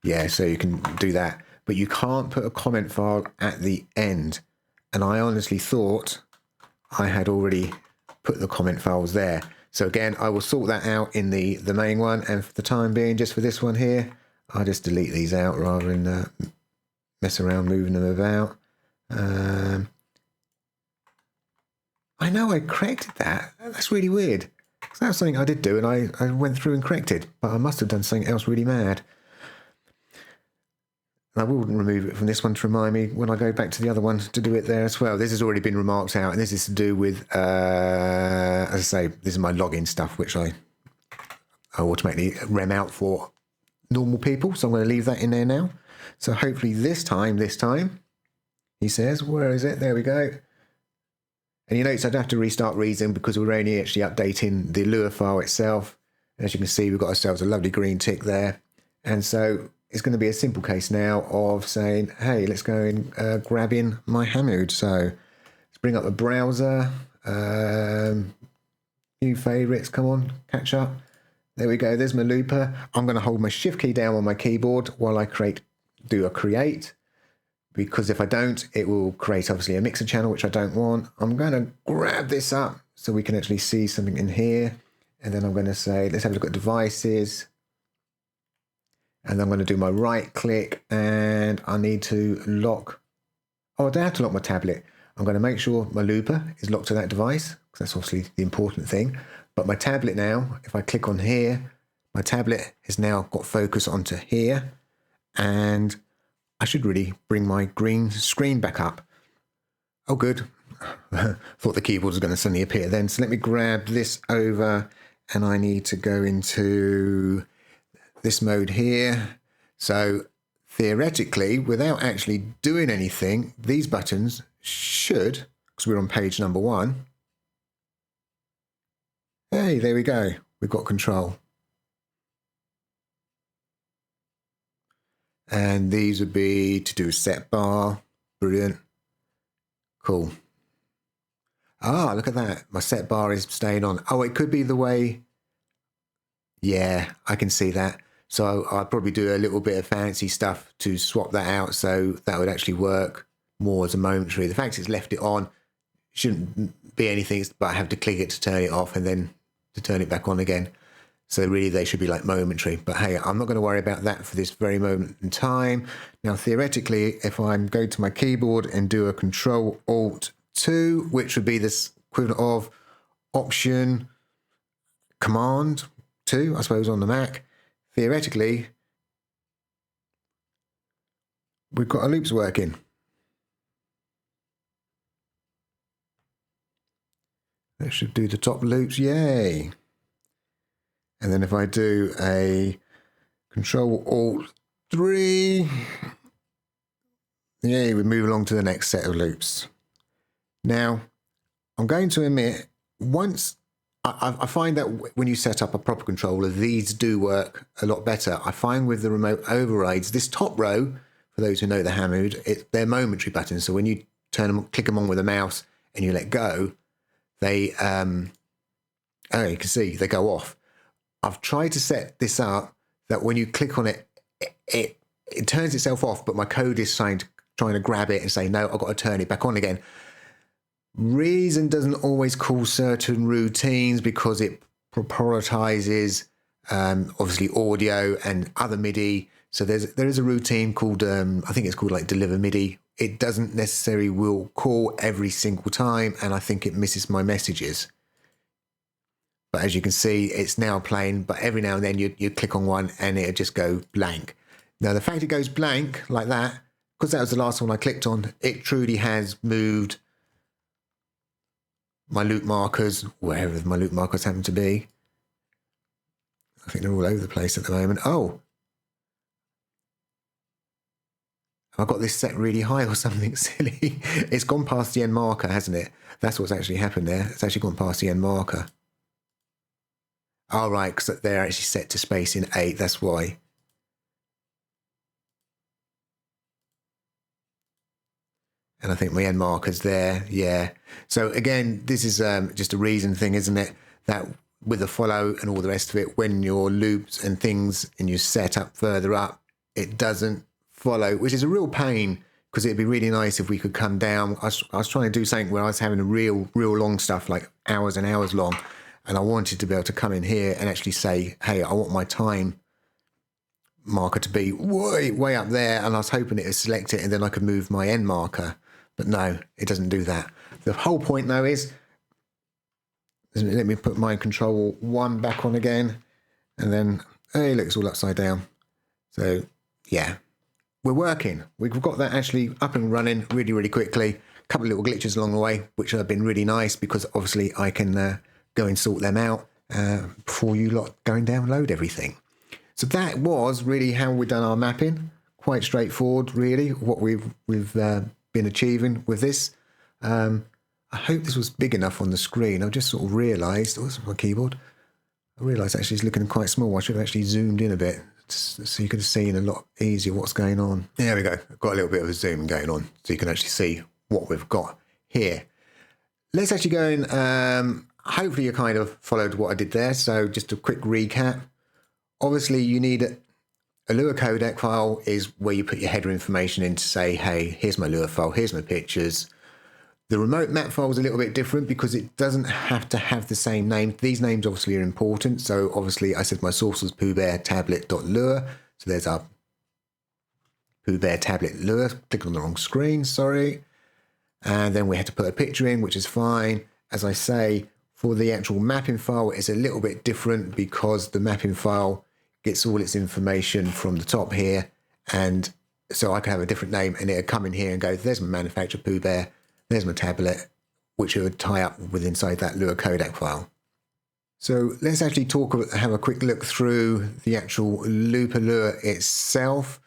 Yeah, so you can do that. But you can't put a comment file at the end. And I honestly thought I had already put the comment files there. So again, I will sort that out in the main one. And for the time being, just for this one here, I'll just delete these out rather than mess around moving them about. I know I corrected that. That's really weird. So that's something I did do, and I went through and corrected. But I must have done something else really mad. I will remove it from this one to remind me when I go back to the other one to do it there as well. This has already been remarked out, and this is to do with, as I say, this is my login stuff, which I automatically rem out for normal people. So I'm going to leave that in there now. So hopefully this time, he says, where is it? There we go. And you notice I don't have to restart reason because we're only actually updating the Lua file itself. As you can see, we've got ourselves a lovely green tick there. And so it's going to be a simple case now of saying, hey, let's go and grab in my Hamu. So let's bring up the browser. New favorites, come on, catch up. There we go, there's my looper. I'm going to hold my shift key down on my keyboard while I do a create. Because if I don't, it will create obviously a mixer channel, which I don't want. I'm going to grab this up so we can actually see something in here. And then I'm going to say, let's have a look at devices. And I'm going to do my right click and I need to lock. Oh, I don't have to lock my tablet. I'm going to make sure my looper is locked to that device because that's obviously the important thing. But my tablet now, if I click on here, my tablet has now got focus onto here. And I should really bring my green screen back up. Oh, good. Thought the keyboard was going to suddenly appear then. So let me grab this over and I need to go into this mode here. So theoretically, without actually doing anything, these buttons should, because we're on page number 1. Hey, there we go. We've got control. And these would be to do a set bar. Brilliant. Cool. Ah, look at that. My set bar is staying on. Oh, it could be the way. Yeah, I can see that. So I'll probably do a little bit of fancy stuff to swap that out so that would actually work more as a momentary. The fact it's left it on shouldn't be anything, but I have to click it to turn it off and then to turn it back on again. So really they should be like momentary. But hey, I'm not going to worry about that for this very moment in time. Now, theoretically, if I go to my keyboard and do a Control-Alt-2, which would be this equivalent of Option Command 2, I suppose, on the Mac, theoretically, we've got our loops working. That should do the top loops, yay. And then if I do a Control-Alt-3, yay, we move along to the next set of loops. Now, I'm going to admit, once I find that when you set up a proper controller, these do work a lot better. I find with the remote overrides, this top row, for those who know the Hamu, they're momentary buttons. So when you click them on with a mouse and you let go, they, oh, you can see they go off. I've tried to set this up that when you click on it, it turns itself off, but my code is trying to grab it and say, no, I've got to turn it back on again. Reason doesn't always call certain routines because it prioritizes obviously audio and other MIDI. So there is a routine called, I think it's called like deliver MIDI. It doesn't necessarily will call every single time, and I think it misses my messages. But as you can see, it's now playing, but every now and then you click on one and it'll just go blank. Now, the fact it goes blank like that, because that was the last one I clicked on, it truly has moved my loop markers, wherever my loop markers happen to be. I think they're all over the place at the moment. Oh, have I got this set really high or something silly? It's gone past the end marker, hasn't it? That's what's actually happened there. It's actually gone past the end marker. Oh, right, because they're actually set to space in 8. That's why. And I think my end marker's there. Yeah. So again, this is just a reason thing, isn't it? That with the follow and all the rest of it, when your loops and things and you set up further up, it doesn't follow, which is a real pain, because it'd be really nice if we could come down. I was trying to do something where I was having a real long stuff, like hours and hours long, and I wanted to be able to come in here and actually say, hey, I want my time marker to be way up there, and I was hoping it would select it and then I could move my end marker, but no, it doesn't do that. The whole point though is, let me put my control 1 back on again, and then, hey, look, it's all upside down. So yeah, we're working. We've got that actually up and running really quickly. A couple of little glitches along the way, which have been really nice, because obviously I can go and sort them out before you lot go and download everything. So that was really how we've done our mapping. Quite straightforward, really, what we've been achieving with this. I hope this was big enough on the screen. I've just sort of realised, oh, that's my keyboard. I realised actually it's looking quite small. I should have actually zoomed in a bit so you could have seen a lot easier what's going on. There we go. I've got a little bit of a zoom going on so you can actually see what we've got here. Let's actually go and hopefully you kind of followed what I did there. So just a quick recap. Obviously you need a Lure Codec file is where you put your header information in to say, hey, here's my Lure file, here's my pictures. The remote map file is a little bit different because it doesn't have to have the same name. These names obviously are important. So obviously I said my source was PoohBear tablet.lure. So there's our PoohBear tablet lure. Click on the wrong screen, sorry. And then we had to put a picture in, which is fine. As I say, for the actual mapping file, it's a little bit different because the mapping file gets all its information from the top here. And so I can have a different name and it'll come in here and go, there's my manufacturer PoohBear. There's my tablet, which it would tie up with inside that Lure Codec file. So let's actually have a quick look through the actual Looper Lure itself,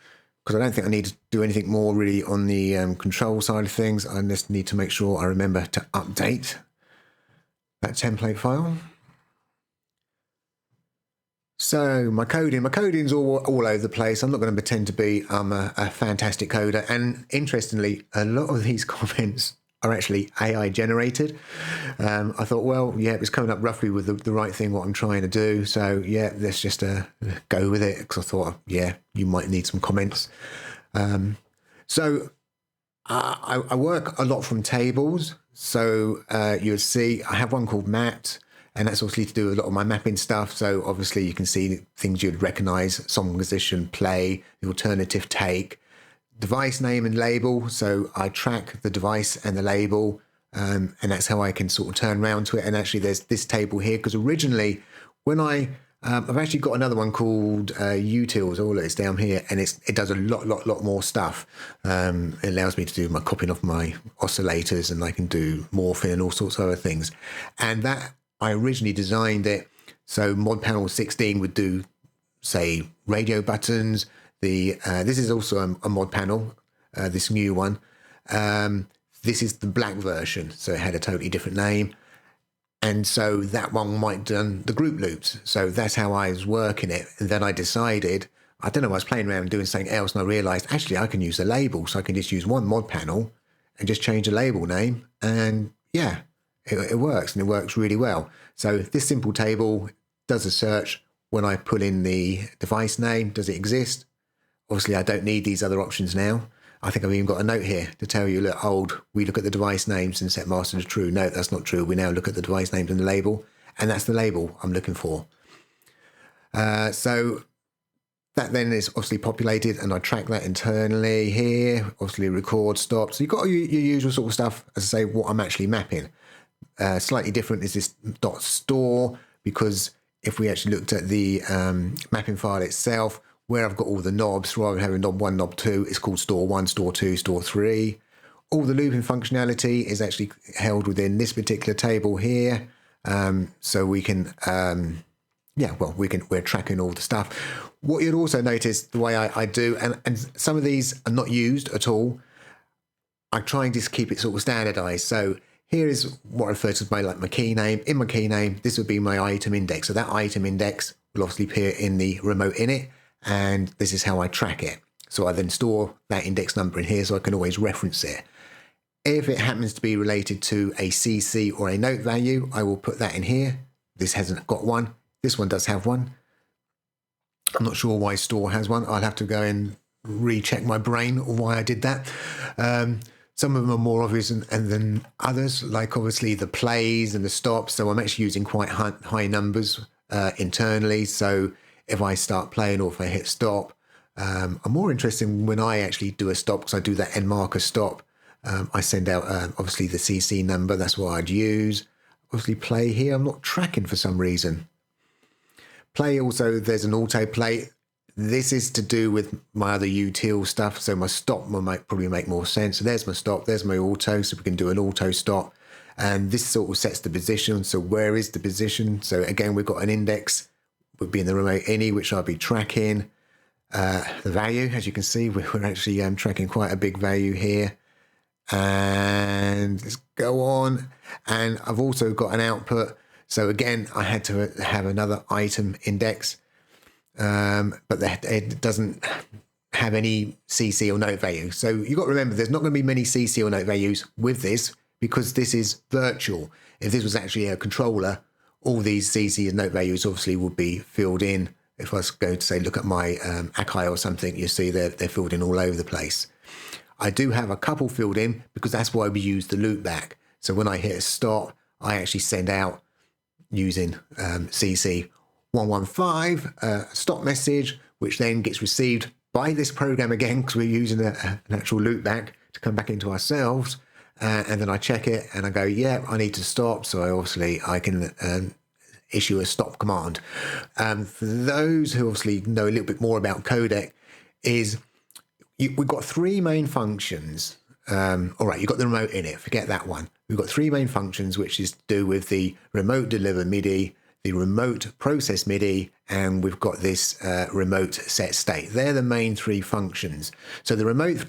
because I don't think I need to do anything more really on the control side of things. I just need to make sure I remember to update that template file. So my coding's all over the place. I'm not going to pretend to be a fantastic coder. And interestingly, a lot of these comments are actually AI generated. I thought, well, yeah, it's coming up roughly with the right thing, what I'm trying to do. So yeah, let's just go with it, because I thought, yeah, you might need some comments. So I work a lot from tables. So you'll see I have one called Mapped, and that's obviously to do with a lot of my mapping stuff. So obviously you can see things you'd recognize: song position, play, the alternative take, device name and label. So I track the device and the label, and that's how I can sort of turn around to it. And actually there's this table here, because originally when I've actually got another one called utils, all it's down here, and it does a lot more stuff. It allows me to do my copying off my oscillators, and I can do morphing and all sorts of other things. And that, I originally designed it so Mod Panel 16 would do, say, radio buttons. This is also a mod panel, this new one. This is the black version, so it had a totally different name. And so that one might done the group loops. So that's how I was working it. And then I decided, I don't know, I was playing around doing something else, and I realized actually I can use a label. So I can just use one mod panel and just change the label name. And yeah, it works, and it works really well. So this simple table does a search. When I put in the device name, does it exist? Obviously, I don't need these other options now. I think I've even got a note here to tell you, look, we look at the device names and set master to true. No, that's not true. We now look at the device names and the label, and that's the label I'm looking for. So that then is obviously populated, and I track that internally here. Obviously, record, stop. So you've got your usual sort of stuff, as I say, what I'm actually mapping. Slightly different is this .store, because if we actually looked at the mapping file itself, where I've got all the knobs, rather than having knob 1, knob 2, it's called store 1, store 2, store 3. All the looping functionality is actually held within this particular table here. So we can, yeah, well, we're tracking all the stuff. What you'd also notice the way I do, and some of these are not used at all. I try and just keep it sort of standardized. So here is what I refer to as my key name. In my key name, this would be my item index. So that item index will obviously appear in the remote init, and this is how I track it. So I then store that index number in here so I can always reference it. If it happens to be related to a CC or a note value, I will put that in here. This hasn't got one. This one does have one. I'm not sure why store has one. I'll have to go and recheck my brain or why I did that. Some of them are more obvious than others, like obviously the plays and the stops. So I'm actually using quite high numbers internally. So if I start playing or if I hit stop, I'm more interested when I actually do a stop, because I do that end marker stop. I send out obviously the CC number. That's what I'd use. Obviously play here, I'm not tracking for some reason. Play also, there's an auto play. This is to do with my other util stuff. So my stop will probably make more sense. So there's my stop, there's my auto. So we can do an auto stop. And this sort of sets the position. So where is the position? So again, we've got an index, would be in the remote ini, which I'll be tracking. The value, as you can see, we're actually tracking quite a big value here. And let's go on. And I've also got an output. So again, I had to have another item index. But it doesn't have any CC or note value. So you've got to remember, there's not going to be many CC or note values with this, because this is virtual. If this was actually a controller, all these CC and note values obviously would be filled in. If I was going to say, look at my Akai or something, you see they're filled in all over the place. I do have a couple filled in because that's why we use the loopback. So when I hit a stop, I actually send out using CC 115 stop message, which then gets received by this program again, because we're using an actual loopback to come back into ourselves. And then I check it and I go, yeah, I need to stop. So I can issue a stop command. For those who obviously know a little bit more about Codec, we've got three main functions. All right, you've got the remote init, forget that one. We've got three main functions, which is to do with the remote deliver MIDI, the remote process MIDI, and we've got this remote set state. They're the main three functions. So the remote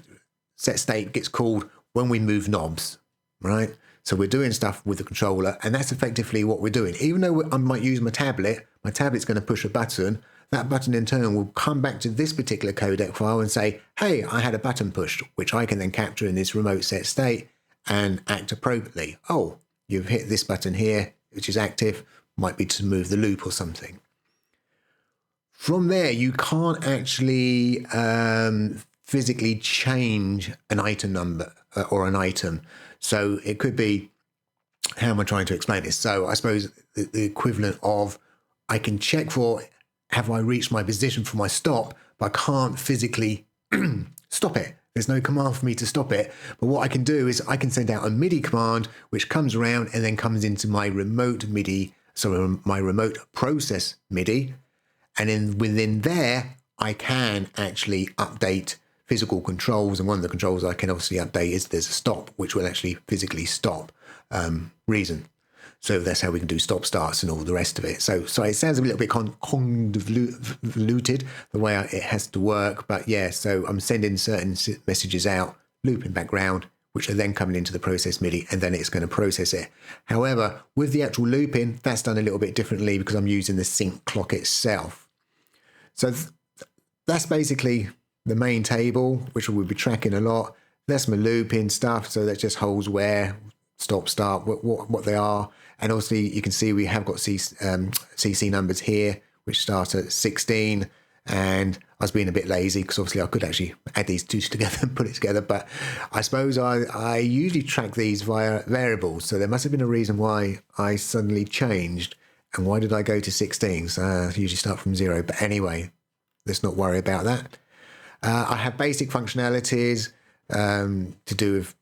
set state gets called when we move knobs, right? So we're doing stuff with the controller, and that's effectively what we're doing. Even though I might use my tablet's going to push a button. That button in turn will come back to this particular codec file and say, hey, I had a button pushed, which I can then capture in this remote set state and act appropriately. Oh, you've hit this button here, which is active, might be to move the loop or something. From there, you can't actually physically change an item number or an item. So it could be, how am I trying to explain this? So I suppose the equivalent of, I can check for, have I reached my position for my stop, but I can't physically stop it. There's no command for me to stop it. But what I can do is I can send out a MIDI command, which comes around and then comes into my remote MIDI, so my remote process MIDI. And then within there, I can actually update physical controls. And one of the controls I can obviously update is there's a stop, which will actually physically stop reason. So that's how we can do stop starts and all the rest of it. So it sounds a little bit convoluted the way it has to work. But yeah, so I'm sending certain messages out, looping background, which are then coming into the process MIDI, and then it's going to process it. However, with the actual looping, that's done a little bit differently because I'm using the sync clock itself. So that's basically the main table, which we'll be tracking a lot. That's my looping stuff. So that just holds where, stop, start, what they are. And obviously you can see we have got CC numbers here, which start at 16. And I was being a bit lazy because obviously I could actually add these two together and put it together. But I suppose I usually track these via variables. So there must have been a reason why I suddenly changed. And why did I go to 16? So I usually start from 0. But anyway, let's not worry about that. I have basic functionalities to do with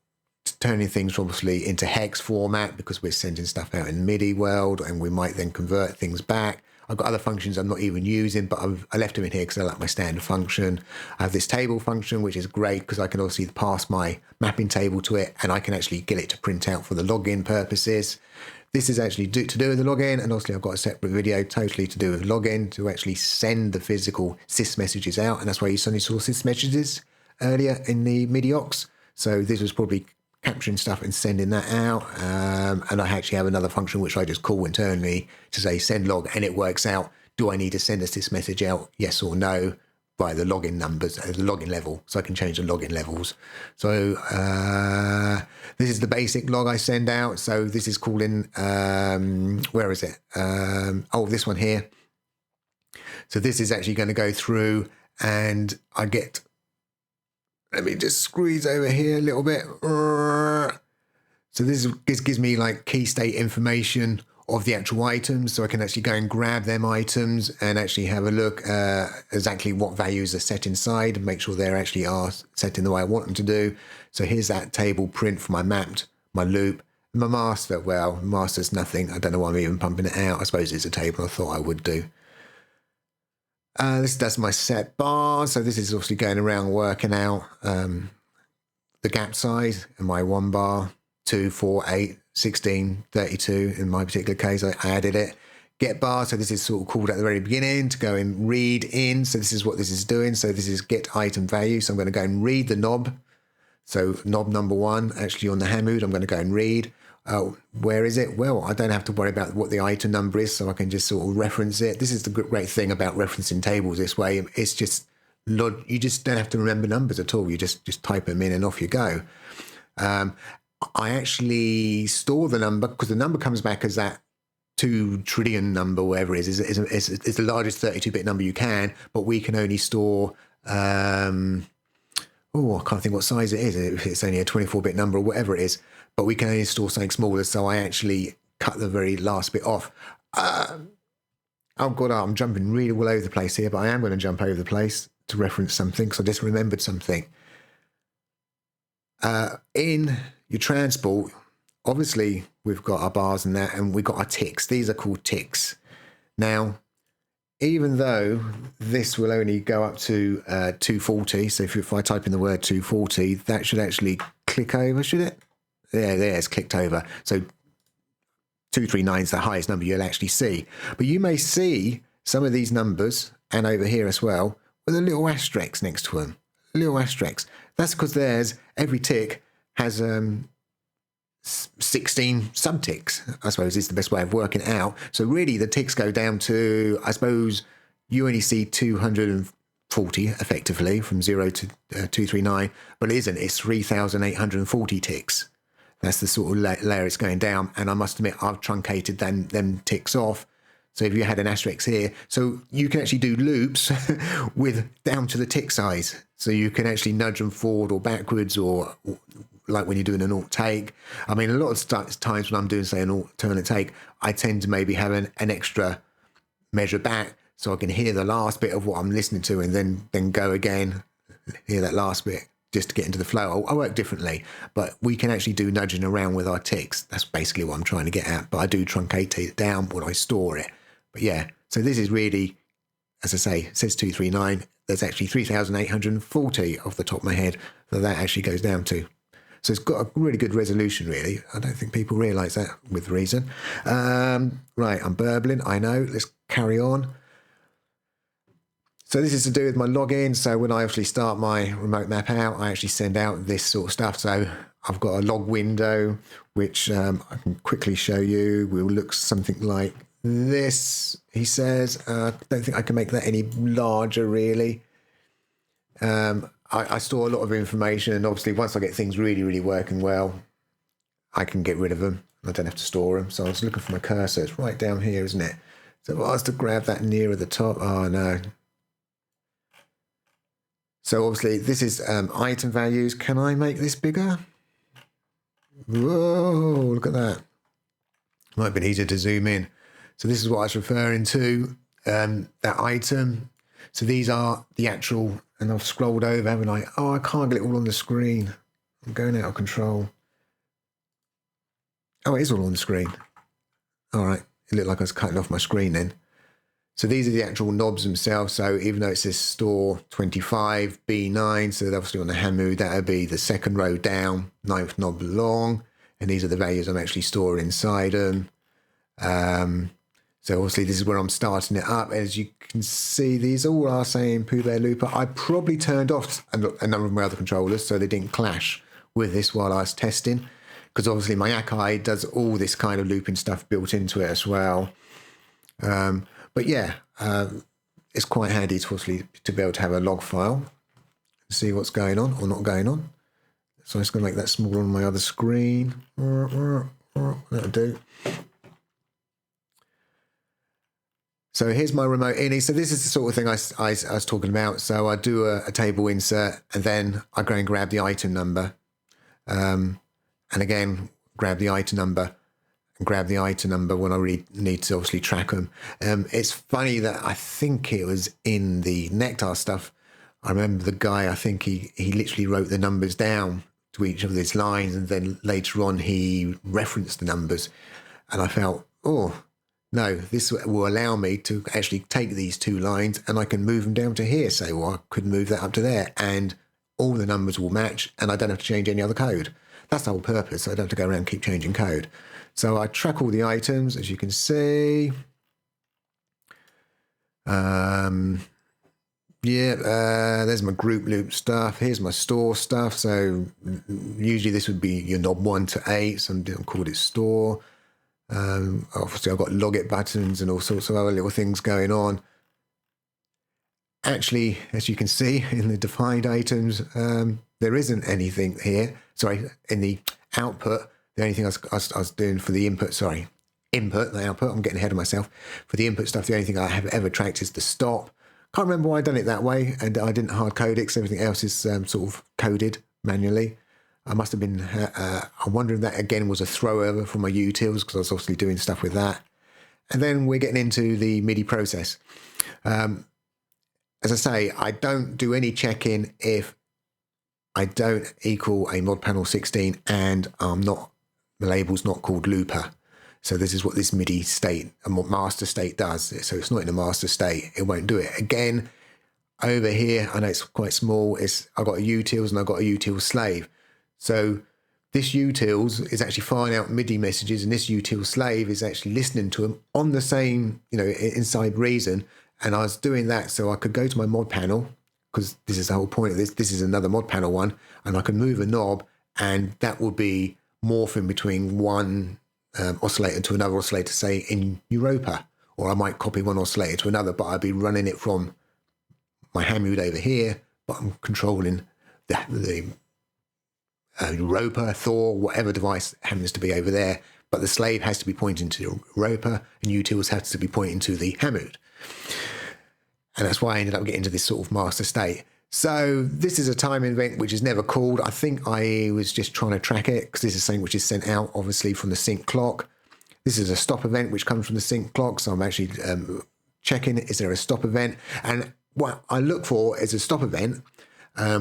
turning things obviously into hex format, because we're sending stuff out in MIDI world, and we might then convert things back. I've got other functions I'm not even using, but I left them in here because I like my standard function. I have this table function, which is great because I can obviously pass my mapping table to it, and I can actually get it to print out for the login purposes. This is actually to do with the login, and obviously I've got a separate video totally to do with login to actually send the physical sys messages out, and that's why you suddenly saw sys messages earlier in the Midi Ox. So this was probably capturing stuff and sending that out, and I actually have another function which I just call internally to say send log, and it works out, do I need to send a sys message out, yes or no, by the login numbers at the login level, so I can change the login levels. So this is the basic log I send out. So this is calling, where is it? Oh, this one here. So this is actually going to go through, and I get, let me just squeeze over here a little bit. So this gives me like key state information of the actual items, so I can actually go and grab them items and actually have a look exactly what values are set inside and make sure they actually are set in the way I want them to do. So here's that table print for my mapped, my loop, my master. Well, master's nothing. I don't know why I'm even pumping it out. I suppose it's a table I thought I would do. This does my set bar. So this is obviously going around working out the gap size in my 1 bar, 2, 4, 8, 16, 32. In my particular case, I added it. Get bar. So this is sort of called at the very beginning to go and read in. So this is what this is doing. So this is get item value. So I'm going to go and read the knob. So knob number 1, actually on the Hamu, I'm going to go and read. Where is it? Well, I don't have to worry about what the item number is, so I can just sort of reference it. This is the great thing about referencing tables this way. It's just, you just don't have to remember numbers at all. You just type them in and off you go. I actually store the number because the number comes back as that 2 trillion number, whatever it is the largest 32-bit number you can, but we can only store, I can't think what size it is. If it's only a 24-bit number or whatever it is, but we can only store something smaller. So I actually cut the very last bit off. Oh God, I'm jumping really all over the place here, but I am going to jump over the place to reference something because I just remembered something. In your transport, obviously we've got our bars and that, and we've got our ticks. These are called ticks. Now, even though this will only go up to 240, so if I type in the word 240, that should actually click over, should it? Yeah, there, it's clicked over. So 239 is the highest number you'll actually see. But you may see some of these numbers, and over here as well, with a little asterisk next to them. Little asterisk. That's because every tick has 16 subticks, I suppose is the best way of working it out. So really the ticks go down to, I suppose, you only see 240 effectively from 0 to 239, but it isn't. It's 3,840 ticks. That's the sort of layer it's going down. And I must admit, I've truncated them ticks off. So if you had an asterisk here, so you can actually do loops with down to the tick size. So you can actually nudge them forward or backwards, or like when you're doing an alt take. I mean, a lot of times when I'm doing, say, an alternate take, I tend to maybe have an extra measure back so I can hear the last bit of what I'm listening to and then go again, hear that last bit just to get into the flow. I work differently, but we can actually do nudging around with our ticks. That's basically what I'm trying to get at, but I do truncate it down when I store it. But yeah, so this is really, as I say, it says 239. There's actually 3,840 off the top of my head that actually goes down to. So it's got a really good resolution, really. I don't think people realise that with reason. Right, I'm burbling, I know. Let's carry on. So this is to do with my login. So when I actually start my remote map out, I actually send out this sort of stuff. So I've got a log window, which I can quickly show you. Will look something like this, he says. I don't think I can make that any larger, really. I store a lot of information, and obviously once I get things really, really working well, I can get rid of them. I don't have to store them. So I was looking for my cursor. It's right down here, isn't it? So if I was to grab that nearer the top, oh no. So obviously this is item values. Can I make this bigger? Whoa, look at that. Might have been easier to zoom in. So this is what I was referring to, that item. So these are the actual, and I've scrolled over, haven't I? Oh, I can't get it all on the screen. I'm going out of control. Oh, it is all on the screen. All right. It looked like I was cutting off my screen then. So these are the actual knobs themselves. So even though it says store 25, B9, so obviously on the Hamu, that would be the second row down, 9th knob long. And these are the values I'm actually storing inside them. So obviously this is where I'm starting it up. As you can see, these all are saying PoohBear Looper. I probably turned off a number of my other controllers so they didn't clash with this while I was testing. Because obviously my Akai does all this kind of looping stuff built into it as well. But yeah, it's quite handy to obviously to be able to have a log file, see what's going on or not going on. So I'm just going to make that smaller on my other screen. That'll do. So here's my remote ini. So this is the sort of thing I was talking about. So I do a table insert and then I go and grab the item number. And again, grab the item number and grab the item number when I really need to obviously track them. It's funny that I think it was in the Nectar stuff. I remember the guy, I think he literally wrote the numbers down to each of these lines, and then later on he referenced the numbers. And I felt, oh, no, this will allow me to actually take these two lines and I can move them down to here. Say, well, I could move that up to there and all the numbers will match and I don't have to change any other code. That's the whole purpose. I don't have to go around and keep changing code. So I track all the items, as you can see. There's my group loop stuff. Here's my store stuff. So usually this would be your knob 1 to 8. Some people call it store. Obviously I've got logit buttons and all sorts of other little things going on. Actually, as you can see in the defined items, there isn't anything here. Sorry, in the output, the only thing I was doing for the input, input, the output, I'm getting ahead of myself. For the input stuff, the only thing I have ever tracked is the stop. Can't remember why I done it that way, and I didn't hard code it because everything else is sort of coded manually. I must have been, I'm wondering if that again was a throwover from my utils because I was obviously doing stuff with that. And then we're getting into the Midi process. As I say, I don't do any check-in if I don't equal a mod panel 16 and the label's not called Looper. So this is what this Midi state, a master state does. So it's not in a master state. It won't do it. Again, over here, I know it's quite small. I've got a utils and I've got a utils slave. So this utils is actually firing out MIDI messages, and this utils slave is actually listening to them on the same, inside reason. And I was doing that so I could go to my mod panel, because this is the whole point of this. This is another mod panel one, and I can move a knob, and that will be morphing between one oscillator to another oscillator, say in Europa, or I might copy one oscillator to another, but I'd be running it from my Hamu over here, but I'm controlling the Europa, Thor, whatever device happens to be over there, but the slave has to be pointing to Europa and utils has to be pointing to the Hamu. And that's why I ended up getting to this sort of master state. So this is a timing event which is never called. I think I was just trying to track it because this is something which is sent out obviously from the sync clock. This is a stop event which comes from the sync clock. So I'm actually checking, is there a stop event? And what I look for is a stop event,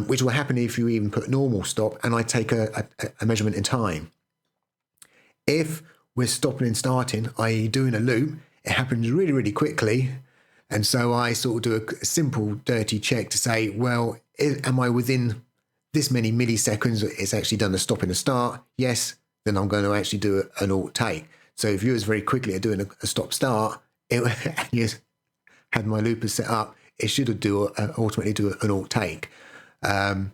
which will happen if you even put normal stop and I take a measurement in time. If we're stopping and starting, i.e. doing a loop, it happens really, really quickly. And so I sort of do a simple dirty check to say, well, am I within this many milliseconds? It's actually done a stop and a start. Yes, then I'm going to actually do an alt take. So if you was very quickly at doing a stop start, you had my loopers set up, it should ultimately do an alt take. But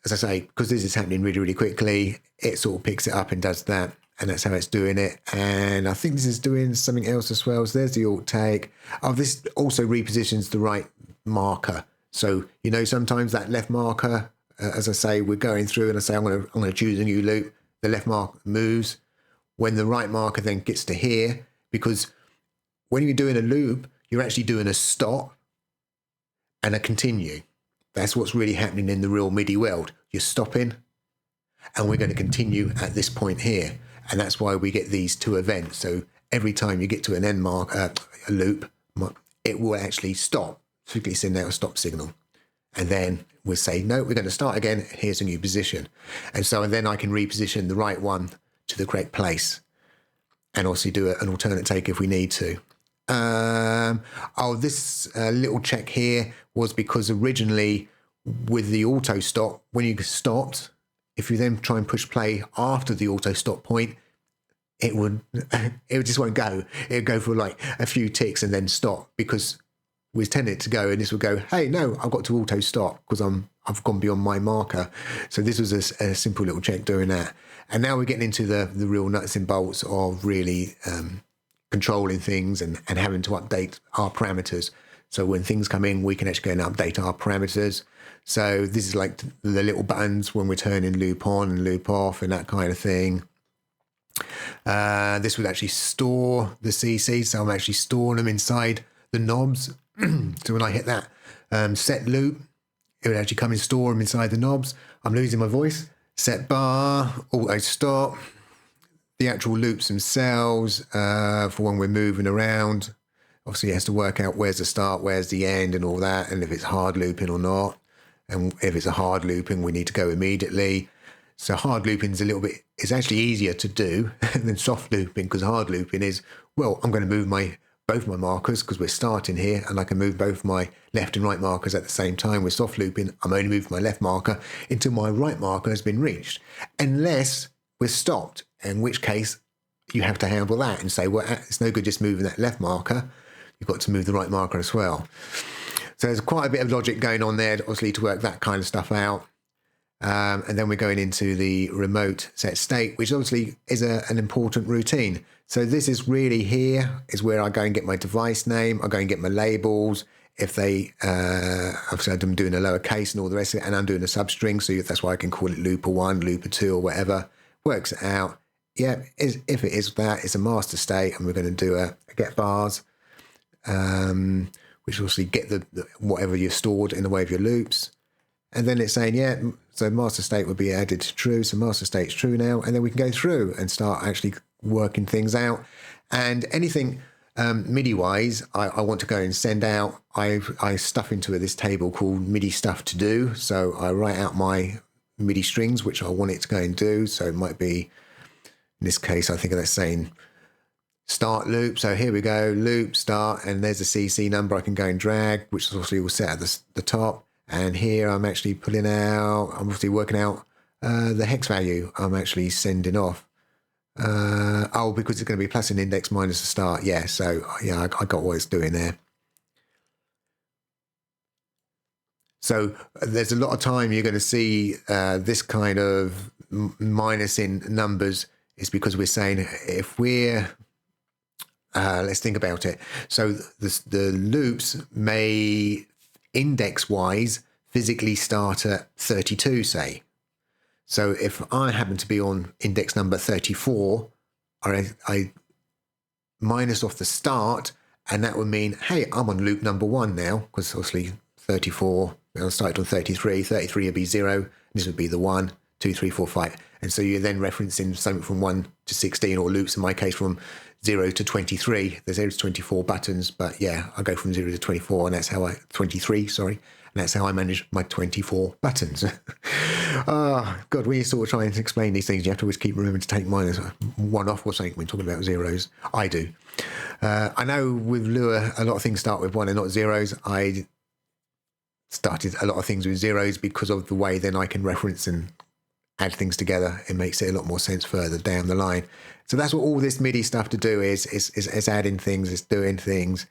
as I say, because this is happening really, really quickly, it sort of picks it up and does that. And that's how it's doing it. And I think this is doing something else as well. So there's the alt take. Oh, this also repositions the right marker. So, sometimes that left marker, as I say, we're going through and I say, I'm going to choose a new loop. The left marker moves. When the right marker then gets to here, because when you're doing a loop, you're actually doing a stop and a continue. That's what's really happening in the real MIDI world. You're stopping and we're going to continue at this point here. And that's why we get these two events. So every time you get to an end mark, a loop, it will actually stop, quickly send out a stop signal. And then we'll say, no, we're going to start again. Here's a new position. And then I can reposition the right one to the correct place and also do an alternate take if we need to. Oh, this little check here was because originally with the auto stop, when you stopped, if you then try and push play after the auto stop point, it just won't go. It would go for like a few ticks and then stop, because we intended it to go, and this would go, hey, no, I've got to auto stop because I've gone beyond my marker. So this was a simple little check doing that. And now we're getting into the real nuts and bolts of really controlling things and having to update our parameters. So when things come in, we can actually go and update our parameters. So this is like the little buttons when we're turning loop on and loop off and that kind of thing. This would actually store the CC, so I'm actually storing them inside the knobs. So when I hit that set loop, it would actually come and store them inside the knobs. I'm losing my voice. Set bar, auto stop, the actual loops themselves for when we're moving around. Obviously, it has to work out where's the start, where's the end, and all that, and if it's hard looping or not. And if it's a hard looping, we need to go immediately. So hard looping is it's actually easier to do than soft looping, because hard looping is, well, I'm going to move both my markers because we're starting here, and I can move both my left and right markers at the same time. With soft looping, I'm only moving my left marker until my right marker has been reached, unless we're stopped, in which case you have to handle that and say, well, it's no good just moving that left marker. You've got to move the right marker as well. So there's quite a bit of logic going on there, obviously, to work that kind of stuff out. And then we're going into the remote set state, which obviously is an important routine. So this is really here is where I go and get my device name. I go and get my labels. If they, obviously I'm doing a lowercase and all the rest of it, and I'm doing a substring. So that's why I can call it looper 1, looper 2 or whatever. Works it out. Yeah, if it is that, it's a master state, and we're going to do a get bars, which will obviously get the whatever you've stored in the way of your loops. And then it's saying, yeah, so master state would be added to true. So master state's true now. And then we can go through and start actually working things out. And anything MIDI-wise, I want to go and send out. I stuff into this table called MIDI stuff to do. So I write out my MIDI strings, which I want it to go and do. So it might be, in this case, I think that's saying start loop. So here we go, loop, start, and there's a CC number I can go and drag, which is obviously will set at the top. And here I'm actually pulling out, I'm obviously working out the hex value I'm actually sending off. Because it's going to be plus an index minus a start. Yeah, so yeah, I got what it's doing there. So there's a lot of time you're going to see this kind of minus in numbers is because we're saying if we're, let's think about it. So the loops may index-wise physically start at 32, say. So if I happen to be on index number 34, I minus off the start, and that would mean, hey, I'm on loop number 1 now, because obviously 34, I started on 33, 33 would be 0, this would be the 1, 2, 3, 4, 5. And so you're then referencing something from 1 to 16, or loops in my case from 0 to 23. There's 0 to 24 buttons, but yeah, I go from 0 to 24, and that's how 23, sorry. And that's how I manage my 24 buttons. Oh, God, when you sort of try and explain these things, you have to always keep remembering to take minus 1 off or something when talking about zeros. I do. I know with Lua, a lot of things start with 1 and not zeros. I started a lot of things with zeros because of the way then I can reference and add things together. It makes it a lot more sense further down the line. So that's what all this MIDI stuff to do is adding things, it's doing things.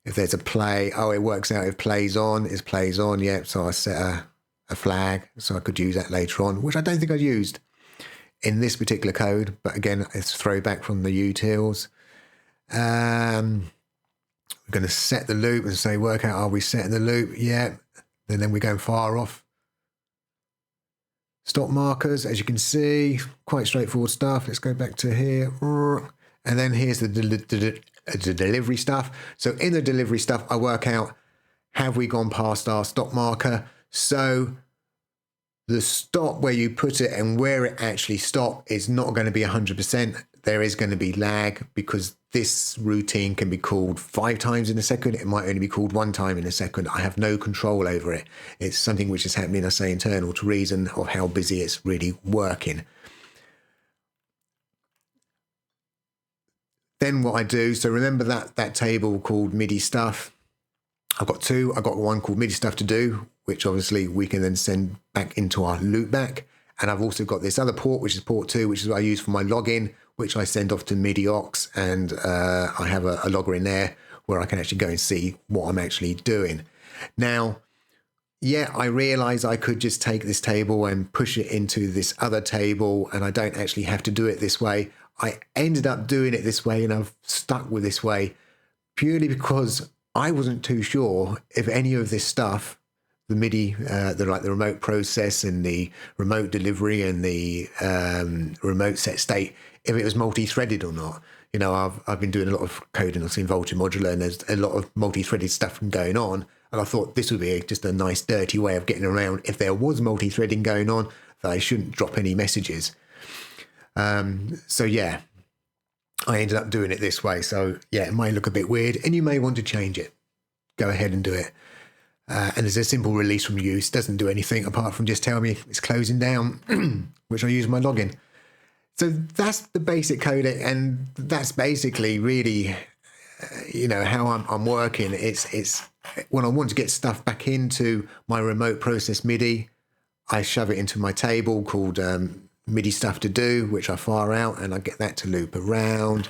If there's a play, it works out if play's on, is play's on, yeah. So I set a flag so I could use that later on, which I don't think I used in this particular code, but again, it's throwback from the utils. We're going to set the loop and say, work out, are we setting the loop? Yeah. And then we're going far off. Stop markers, as you can see, quite straightforward stuff. Let's go back to here. And then here's the delivery stuff. So in the delivery stuff, I work out, have we gone past our stop marker? So the stop where you put it and where it actually stopped is not going to be 100%. There is going to be lag because this routine can be called 5 times in a second. It might only be called 1 time in a second. I have no control over it. It's something which is happening, I say, internal to reason of how busy it's really working. Then what I do, so remember that table called MIDI stuff. I've got two. I've got one called MIDI stuff to do, which obviously we can then send back into our loopback. And I've also got this other port, which is port 2, which is what I use for my login, which I send off to MIDI aux. And I have a logger in there where I can actually go and see what I'm actually doing. Now, yeah, I realize I could just take this table and push it into this other table, and I don't actually have to do it this way. I ended up doing it this way, and I've stuck with this way purely because I wasn't too sure if any of this stuff, the MIDI, the remote process and the remote delivery and the remote set state, if it was multi-threaded or not. You know, I've been doing a lot of coding on Voltage Modular, and there's a lot of multi-threaded stuff going on. And I thought this would be just a nice dirty way of getting around if there was multi-threading going on, that I shouldn't drop any messages. So yeah, I ended up doing it this way. So yeah, it might look a bit weird and you may want to change it. Go ahead and do it. And there's a simple release from use. Doesn't do anything apart from just tell me it's closing down, which I use my login. So that's the basic codec, and that's basically really, you know, how I'm working. It's when I want to get stuff back into my remote process MIDI, I shove it into my table called MIDI stuff to do, which I fire out, and I get that to loop around.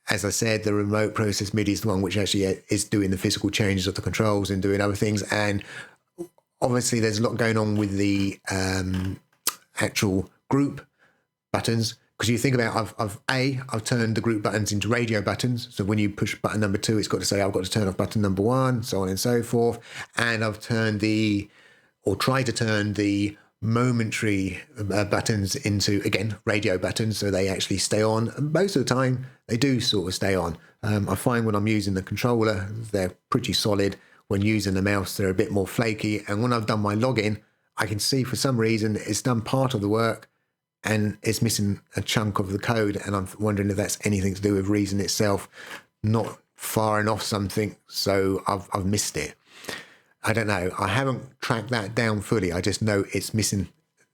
As I said, the remote process MIDI is the one which actually is doing the physical changes of the controls and doing other things. And obviously there's a lot going on with the actual group buttons, because you think about I've turned the group buttons into radio buttons. So when you push button number 2, it's got to say I've got to turn off button number 1, so on and so forth. And I've turned tried to turn the momentary buttons into, again, radio buttons, so they actually stay on. And most of the time they do sort of stay on. I find when I'm using the controller, they're pretty solid. When using the mouse, they're a bit more flaky. And when I've done my login, I can see for some reason it's done part of the work and it's missing a chunk of the code, and I'm wondering if that's anything to do with Reason itself not firing off something, so I've missed it. I don't know. I haven't tracked that down fully. I just know it's missing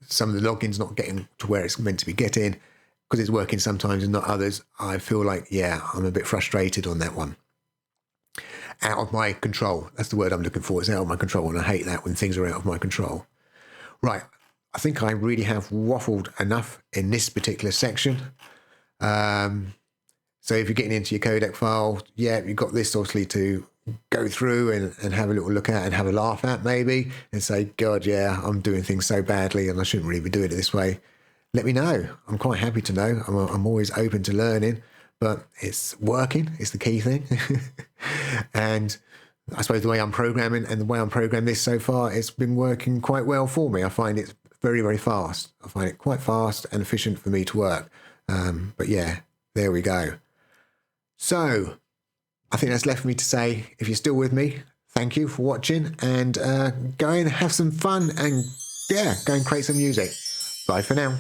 some of the logins, not getting to where it's meant to be getting, because it's working sometimes and not others. I feel like, yeah, I'm a bit frustrated on that one. Out of my control. That's the word I'm looking for. It's out of my control, and I hate that when things are out of my control. Right. I think I really have waffled enough in this particular section. So if you're getting into your codec file, yeah, you've got this obviously to go through and have a little look at and have a laugh at maybe, and say, God, yeah, I'm doing things so badly and I shouldn't really be doing it this way. Let me know. I'm quite happy to know. I'm always open to learning, but it's working. It's the key thing. And I suppose the way I'm programming and the way I'm programmed this so far, it's been working quite well for me. I find it's very, very fast. I find it quite fast and efficient for me to work. But yeah, there we go. So I think that's left for me to say, if you're still with me, thank you for watching, and go and have some fun and, yeah, go and create some music. Bye for now.